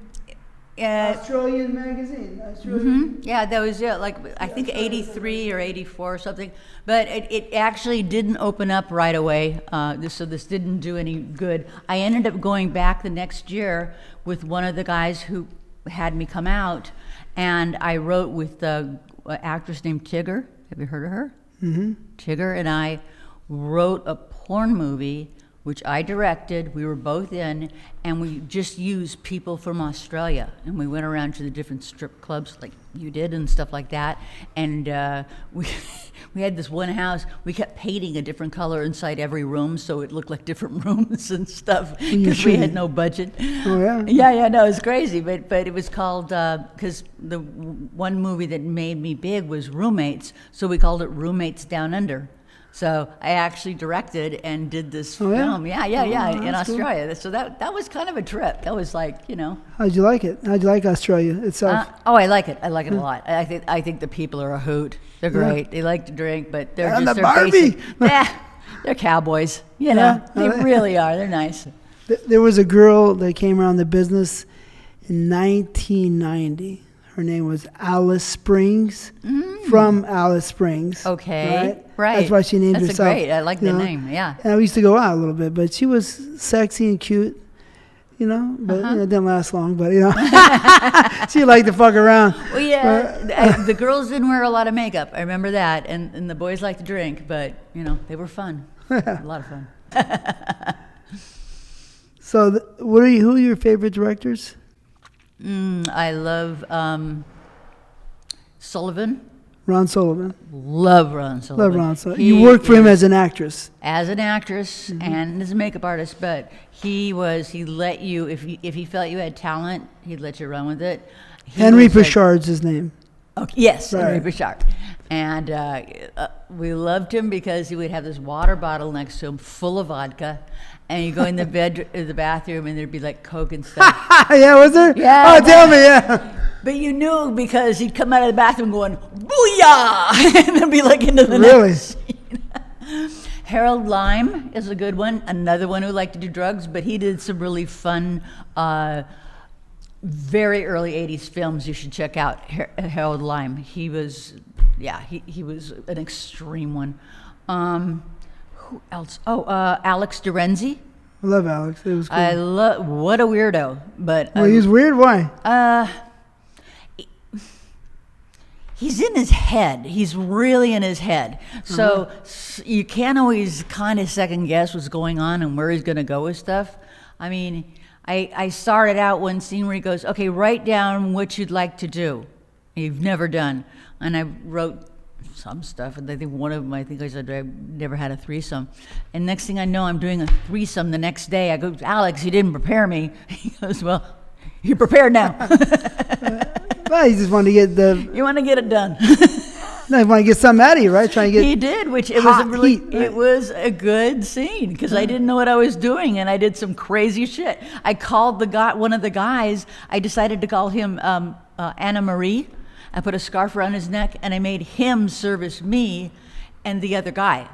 uh, Australian magazine. Australian. yeah, that was like I think 83 or 84 or something. But it actually didn't open up right away. So this didn't do any good. I ended up going back the next year with one of the guys who had me come out, and I wrote with the actress named Tigger. Have you heard of her? Tigger and I wrote a porn movie, which I directed. We were both in, and we just used people from Australia. And we went around to the different strip clubs like you did and stuff like that. And we had this one house. We kept painting a different color inside every room so it looked like different rooms and stuff because we had no budget. Oh, yeah? Yeah, no, it was crazy. But it was called, because the one movie that made me big was Roommates, so we called it Roommates Down Under. So I actually directed and did this film. Yeah, in Australia. Cool. So that was kind of a trip. That was like, How'd you like it? How'd you like Australia itself? I like it. I like it a lot. I think the people are a hoot. They're great. Yeah. They like to drink, but they're just they're basic. They're cowboys. They really are. They're nice. There was a girl that came around the business in 1990. Her name was Alice Springs, from Alice Springs. Okay, right. That's why she named herself. That's great. I like the name. Yeah. And we used to go out a little bit, but she was sexy and cute, but it didn't last long. But she liked to fuck around. Well, yeah. The girls didn't wear a lot of makeup. I remember that, and the boys liked to drink, but they were fun. A lot of fun. So, who are your favorite directors? I love Sullivan. Ron Sullivan. Love Ron Sullivan. You worked for him as an actress. As an actress and as a makeup artist, but he let you, if he felt you had talent, he'd let you run with it. Henry Pichard's his name. Okay, yes, right. Henry Pichard. And we loved him because he would have this water bottle next to him full of vodka. And you go in the bathroom, and there'd be like Coke and stuff. Yeah, was there? Yeah. Oh, tell me, yeah. But you knew because he'd come out of the bathroom going, "Booyah!" and then be like into the next scene. Harold Lyme is a good one. Another one who liked to do drugs, but he did some really fun, very early '80s films. You should check out Harold Lyme. He was an extreme one. Who else? Alex Dorenzi. I love Alex. It was cool. What a weirdo. But well, he's weird. Why? He's in his head. He's really in his head. So you can't always kind of second guess what's going on and where he's going to go with stuff. I mean, I started out one scene where he goes, "Okay, write down what you'd like to do. You've never done," and I wrote some stuff, and I think one of them, I said I never had a threesome, and next thing I know, I'm doing a threesome the next day. I go, "Alex, you didn't prepare me." He goes, "Well, you're prepared now." Well, you just want to get you want to get it done. No, you want to get something out of you, right? Trying to get. He did, which it was a good scene because I didn't know what I was doing, and I did some crazy shit. I called one of the guys. I decided to call him Anna Marie. I put a scarf around his neck, and I made him service me and the other guy.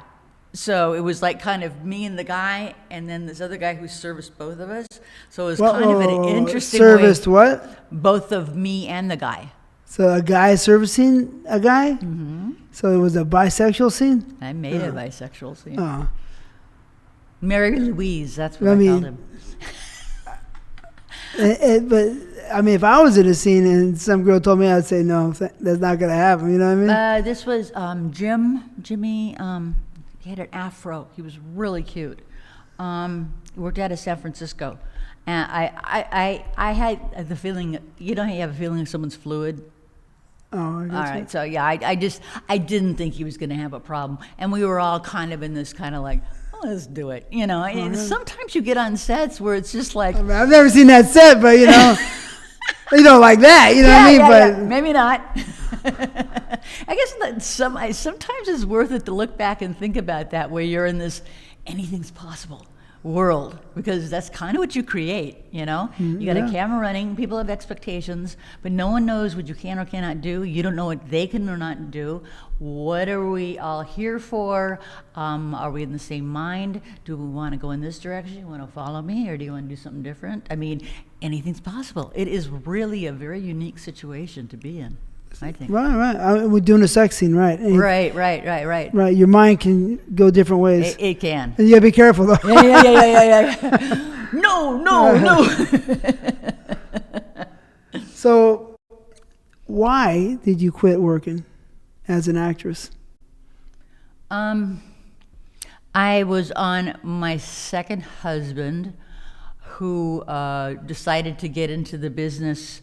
So it was like kind of me and the guy, and then this other guy who serviced both of us. So it was kind of an interesting serviced way. What? Both of me and the guy. So a guy servicing a guy? Mm-hmm. So it was a bisexual scene? I made a bisexual scene. Oh. Mary Louise, that's what I called him. But I mean, if I was in a scene and some girl told me, I'd say, no, that's not going to happen. You know what I mean? This was Jimmy, he had an afro. He was really cute. He worked out of San Francisco. And I had the feeling, you know how you have a feeling someone's fluid? Oh, I guess. All right, so yeah, I didn't think he was going to have a problem. And we were all kind of in this kind of like, let's do it. You know, sometimes you get on sets where it's just like. I mean, I've never seen that set, but you know. You know, like that, you know what I mean? But maybe not. I guess that sometimes it's worth it to look back and think about that, where you're in this anything's possible world, because that's kind of what you create, you know? You got a camera running, people have expectations, but no one knows what you can or cannot do. You don't know what they can or not do. What are we all here for? Are we in the same mind? Do we want to go in this direction? You want to follow me, or do you want to do something different? I mean, anything's possible. It is really a very unique situation to be in, I think. Right. We're doing a sex scene, right? And right. Right, your mind can go different ways. It can. And you gotta be careful, though. Yeah. No. So, why did you quit working as an actress? I was on my second husband, who decided to get into the business.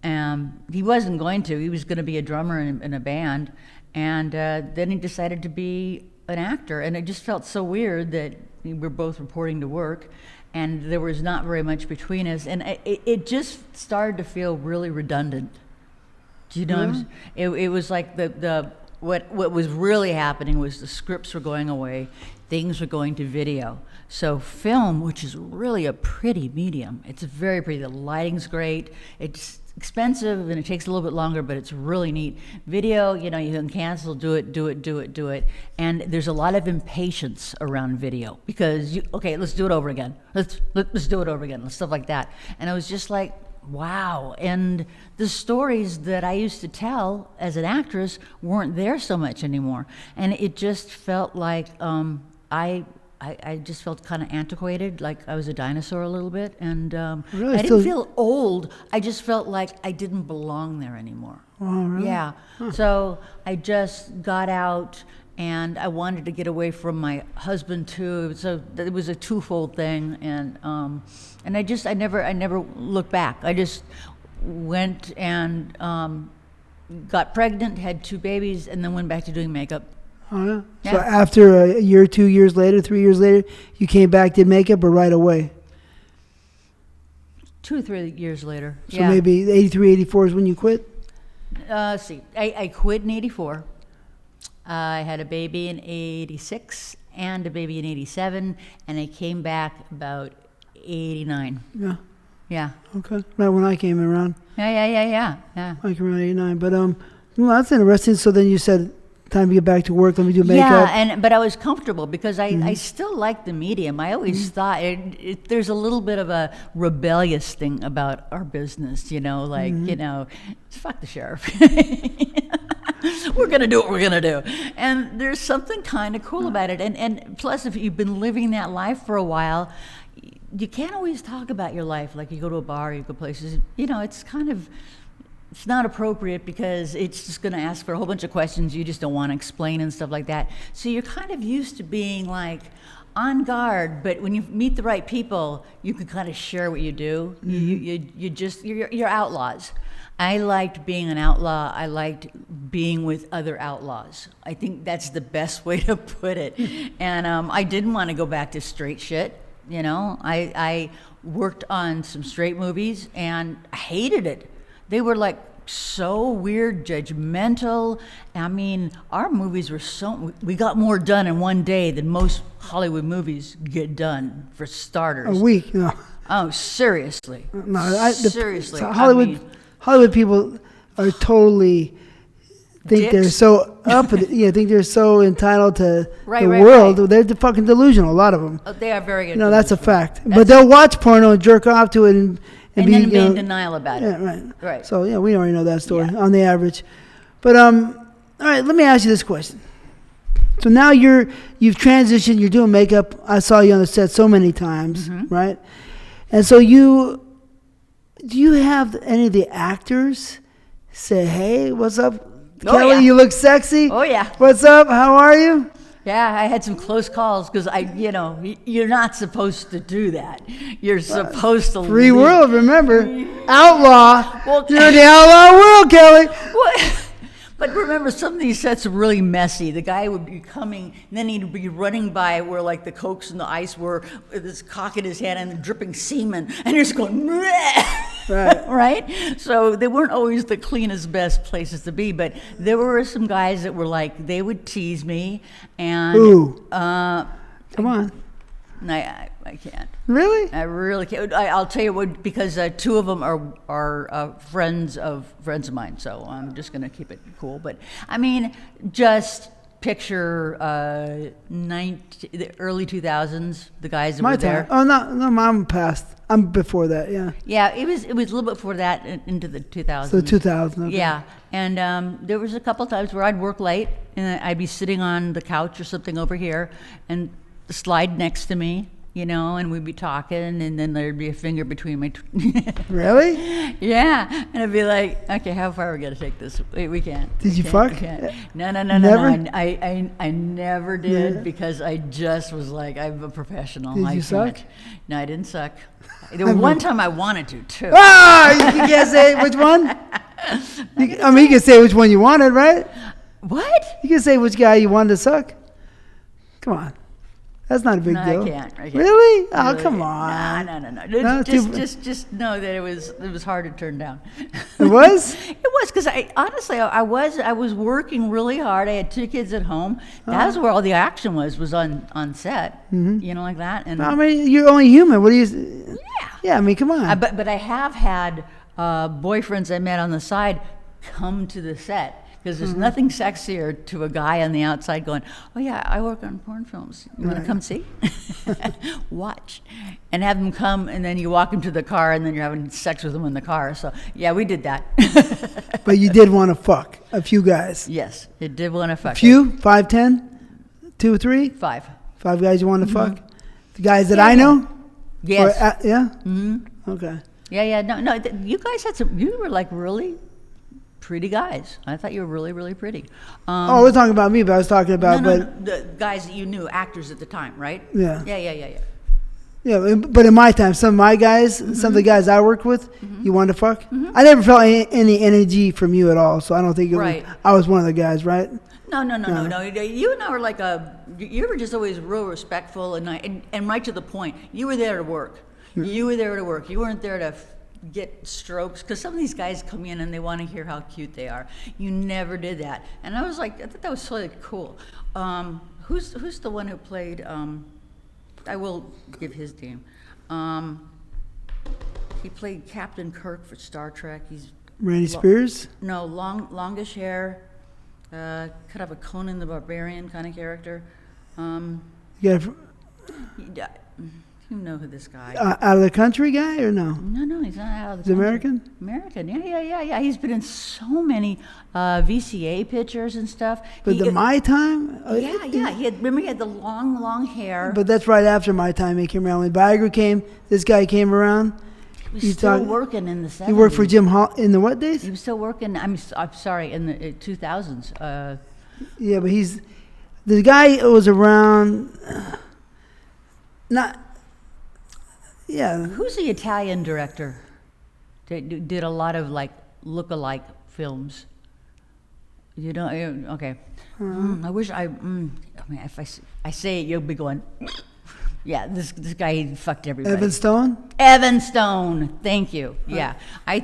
He wasn't going to. He was going to be a drummer in a band, and then he decided to be an actor. And it just felt so weird that we were both reporting to work, and there was not very much between us. And it just started to feel really redundant. Do you know? What I'm saying? It was like what was really happening was the scripts were going away, things were going to video. So film, which is really a pretty medium, it's very pretty. The lighting's great. It's expensive and it takes a little bit longer, but it's really neat. Video, you can cancel, do it. And there's a lot of impatience around video because okay, let's do it over again. Let's do it over again. Stuff like that. And I was just like, wow. And the stories that I used to tell as an actress weren't there so much anymore. And it just felt like I just felt kind of antiquated, like I was a dinosaur a little bit. And really? I didn't feel old. I just felt like I didn't belong there anymore. Oh, really? Yeah. Huh. So I just got out, and I wanted to get away from my husband too. So it was a twofold thing, and I never looked back. I just went and got pregnant, had 2 babies, and then went back to doing makeup. Oh, yeah. Yeah. So after a year, 2 years later, 3 years later, you came back, did makeup, or right away? 2 or 3 years later. So yeah. maybe 83, 84 is when you quit? See, I quit in 84. I had a baby in 86 and a baby in 87, and I came back about 89. Yeah. Yeah. Okay. Right when I came around. Yeah. I came around 89. But well, that's interesting. So then you said, time to get back to work, let me do makeup. Yeah, but I was comfortable because I still liked the medium. I always thought there's a little bit of a rebellious thing about our business, fuck the sheriff. We're going to do what we're going to do. And there's something kind of cool about it. And plus, if you've been living that life for a while, you can't always talk about your life. Like you go to a bar, you go places, it's kind of... It's not appropriate because it's just going to ask for a whole bunch of questions you just don't want to explain and stuff like that. So you're kind of used to being like on guard, but when you meet the right people, you can kind of share what you do. You're outlaws. I liked being an outlaw. I liked being with other outlaws. I think that's the best way to put it. And I didn't want to go back to straight shit. I worked on some straight movies and I hated it. They were like so weird, judgmental. I mean, our movies were we got more done in one day than most Hollywood movies get done, for starters. A week, no. Oh, seriously. No, seriously. So Hollywood people are totally think dicks. they're so think they're so entitled to the world. Right. They're fucking delusional, a lot of them. Oh, they are very good. That's a fact. But they'll watch porno and jerk off to it and then be in denial about it. Yeah, Right. So, we already know that story on the average. But, all right, let me ask you this question. So now you've transitioned, you're doing makeup. I saw you on the set so many times, right? And so do you have any of the actors say, hey, what's up, Kelly? Yeah. You look sexy. Oh, yeah. What's up? How are you? Yeah, I had some close calls because you're not supposed to do that. You're supposed to free world, remember? Outlaw. Well, you're in the outlaw world, Kelly. What? But remember, some of these sets are really messy. The guy would be coming, and then he'd be running by where like the Cokes and the ice were, with his cock in his hand and dripping semen, and you're just going, right. Right? So they weren't always the cleanest, best places to be, but there were some guys that were like, they would tease me, and Ooh. Come on. I can't. Really? I really can't. I'll tell you what, because 2 of them are friends of mine, so I'm just going to keep it cool. But I mean, just picture the early 2000s, the guys that My were time. there. Oh no, I'm past. I'm before that. Yeah. Yeah, it was a little bit before that, into the 2000s. So 2000. Okay. Yeah, and there was a couple times where I'd work late, and I'd be sitting on the couch or something over here, and the slide next to me you know, and we'd be talking, and then there'd be a finger between my. Really? Yeah, and I'd be like, okay, how far are we gonna take this? Wait, we can't. Did you can't, fuck? we can't. No. Never? I never did Yeah. because I just was like, I'm a professional. Did I you can't. suck? No, I didn't suck. There was one time I wanted to too. Ah, you can't say which one. I mean, you can say which one you wanted, right? What? You can say which guy you wanted to suck. Come on, that's not a big No, deal. I can't. Really? Oh, Really. come on. No. No, Just know that it was hard to turn down. It was? It was because I was working really hard. I had 2 kids at home. That's where all the action was on set. You know, like that. And I mean, you're only human. What do you? Yeah. I mean, come on. but I have had boyfriends I met on the side come to the set. Because there's nothing sexier to a guy on the outside going, oh yeah, I work on porn films. You want to come see? Watch. And have them come, and then you walk them to the car, and then you're having sex with them in the car. So yeah, we did that. But you did want to fuck a few guys. Yes, it did want to fuck. A few? 5, 10? 2 or 3? 5. 5 guys you want to fuck? The guys that I know? Yes. Or, yeah? Okay. Yeah. No. You guys had some. You were like really pretty guys. I thought you were really, really pretty. Oh, we're talking about me, but I was talking about, No, the guys that you knew, actors at the time, right? Yeah. Yeah. Yeah, but in my time, some of my guys, some of the guys I worked with, you wanted to fuck? I never felt any energy from you at all, so I don't think I was one of the guys, right? No. You and I were like you were just always real respectful and right to the point. You were there to work. You were there to work. You weren't there to get strokes, because some of these guys come in and they want to hear how cute they are. You never did that, and I was like, I thought that was really cool. Who's the one who played? I will give his name. He played Captain Kirk for Star Trek. He's Randy Spears? No, longish hair, kind of a Conan the Barbarian kind of character. You know who this guy? Out of the country guy or no? No, he's not out of the He's country. American? American, yeah. He's been in so many VCA pictures and stuff. But My Time? Yeah. Remember he had the long hair. But that's right after My Time he came around. When Viagra came, this guy came around. He was still working in the 70s. He worked for Jim Hall in the what days? He was still working, I'm sorry, in the 2000s. Yeah, but the guy was around, yeah. Who's the Italian director that did a lot of like look-alike films? You know, okay. I wish I mean, if I say it, you'll be going, yeah, this guy, he fucked everybody. Evan Stone? Evan Stone, thank you. Yeah, I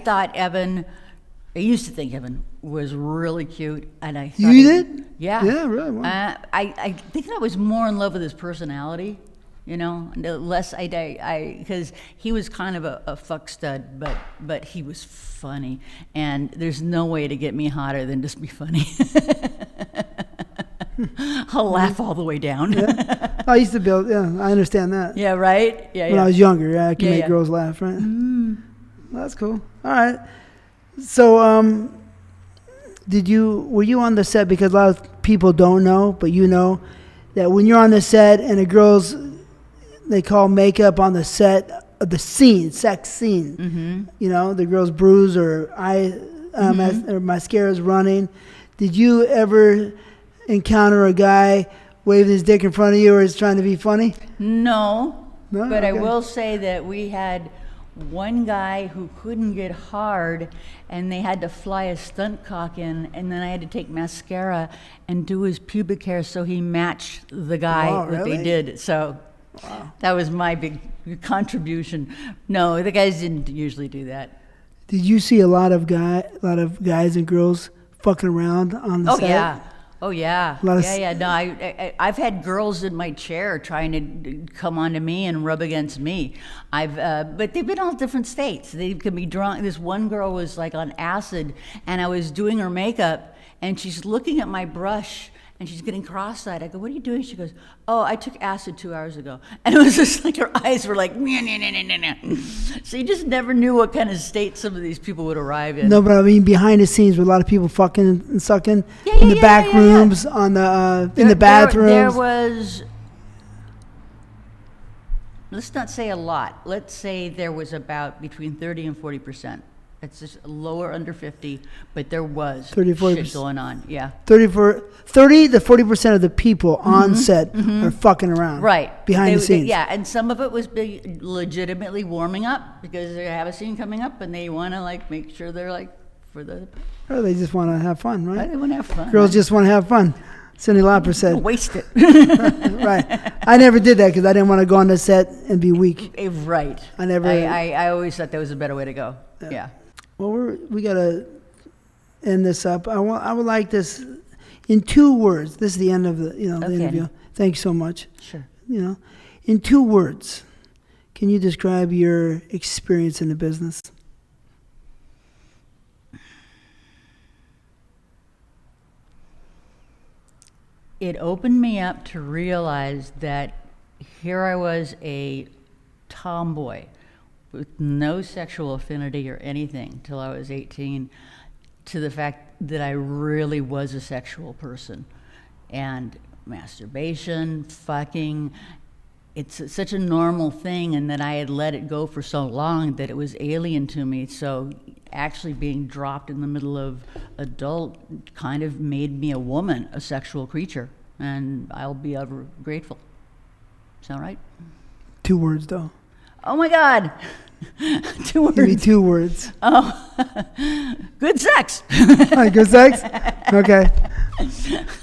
used to think Evan was really cute, and I thought You did? Yeah. Yeah, really? Wow. I think I was more in love with his personality. You know, less because he was kind of a fuck stud, but he was funny, and there's no way to get me hotter than just be funny. I'll laugh all the way down. Yeah. I used to build. Yeah, I understand that. Yeah, right. Yeah. When I was younger, I could make girls laugh, right? Well, that's cool. All right. So, were you on the set? Because a lot of people don't know, but you know that when you're on the set and they call makeup on the set of the scene, sex scene. You know, the girl's bruise or or mascara's running. Did you ever encounter a guy waving his dick in front of you or is trying to be funny? No, but Okay. I will say that we had one guy who couldn't get hard, and they had to fly a stunt cock in, and then I had to take mascara and do his pubic hair so he matched the guy that really? they did. So that was my big contribution. No, the guys didn't usually do that. Did you see a lot of guys and girls fucking around on the set? Oh yeah. No, I've had girls in my chair trying to come onto me and rub against me. But they've been all different states. They can be drunk. This one girl was like on acid, and I was doing her makeup, and she's looking at my brush, and she's getting cross-eyed. I go, "What are you doing?" She goes, "Oh, I took acid 2 hours ago." And it was just like her eyes were like, nah. So you just never knew what kind of state some of these people would arrive in. No, but I mean behind the scenes with a lot of people fucking and sucking in the back rooms, on the in the bathrooms. There was let's not say a lot. Let's say there was about between 30 and 40%. It's just lower under 50, but there was 30, 40%. shit going on. Yeah. 30 to 40% of the people on set are fucking around. Right. Behind the scenes. Yeah, and some of it was legitimately warming up because they have a scene coming up and they want to like make sure they're like for the. Or they just want to have fun, right? They want to have fun. Girls just want to have fun. Cyndi Lauper said. Waste it. Right. I never did that because I didn't want to go on the set and be weak. Right. I always thought that was a better way to go. Yeah. Well, we got to end this up. I would like this in 2 words. This is the end of the the interview. Thank you so much. Sure. In 2 words, can you describe your experience in the business? It opened me up to realize that here I was, a tomboy with no sexual affinity or anything till I was 18, to the fact that I really was a sexual person. And masturbation, fucking, it's such a normal thing, and that I had let it go for so long that it was alien to me. So actually being dropped in the middle of adult kind of made me a woman, a sexual creature, and I'll be ever grateful. Sound right? 2 words, though. Oh my God. 2 words. Give me 2 words. Oh, good sex. Good sex? Okay.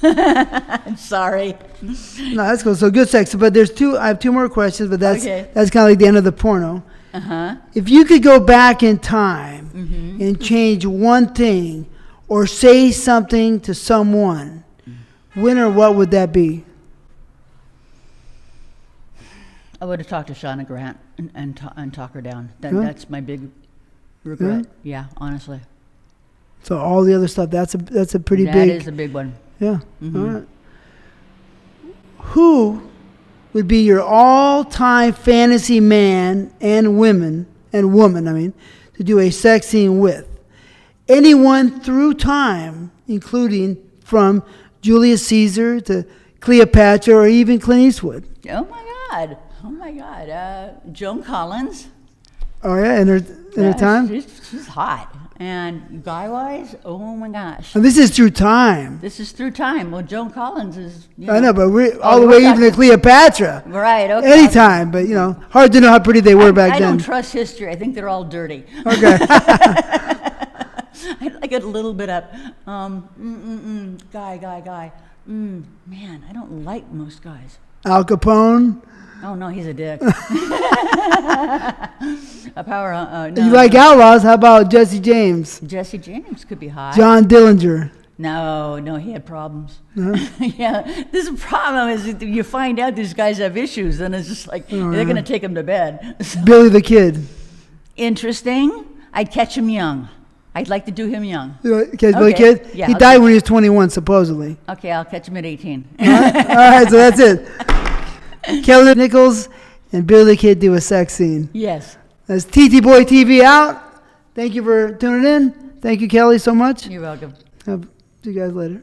I'm sorry. No, that's cool. So good sex. But I have 2 more questions, but that's Okay. kind of like the end of the porno. Uh-huh. If you could go back in time and change one thing or say something to someone, when or what would that be? I would have talked to Shauna Grant and talk her down. That's my big regret. Yeah, honestly. So all the other stuff, that's a pretty big. That is a big one. Yeah. All right. Who would be your all-time fantasy man and woman, to do a sex scene with? Anyone through time, including from Julius Caesar to Cleopatra or even Clint Eastwood. Oh my God. Joan Collins. Oh yeah, in her time? She's hot. And guy-wise, oh my gosh. And this is through time. This is through time. Well, Joan Collins is, I know, but we're all the way even to Cleopatra. Right, okay. Anytime, but hard to know how pretty they were back then. I don't trust history. I think they're all dirty. Okay. I like it a little bit up. Guy. Man, I don't like most guys. Al Capone. Oh no, he's a dick. A power. No, You like outlaws? How about Jesse James? Jesse James could be hot. John Dillinger. No, he had problems. No? Yeah, this problem is that you find out these guys have issues, and it's just like they're going to take him to bed. So, Billy the Kid. interesting. I'd catch him young. I'd like to do him young. Okay, Billy Kid? Yeah, He I'll died do- when he was 21, supposedly. Okay, I'll catch him at 18. All right, so that's it. Kelly Nichols and Billy the Kid do a sex scene. Yes. That's TTBoy TV out. Thank you for tuning in. Thank you, Kelly, so much. You're welcome. See you guys later.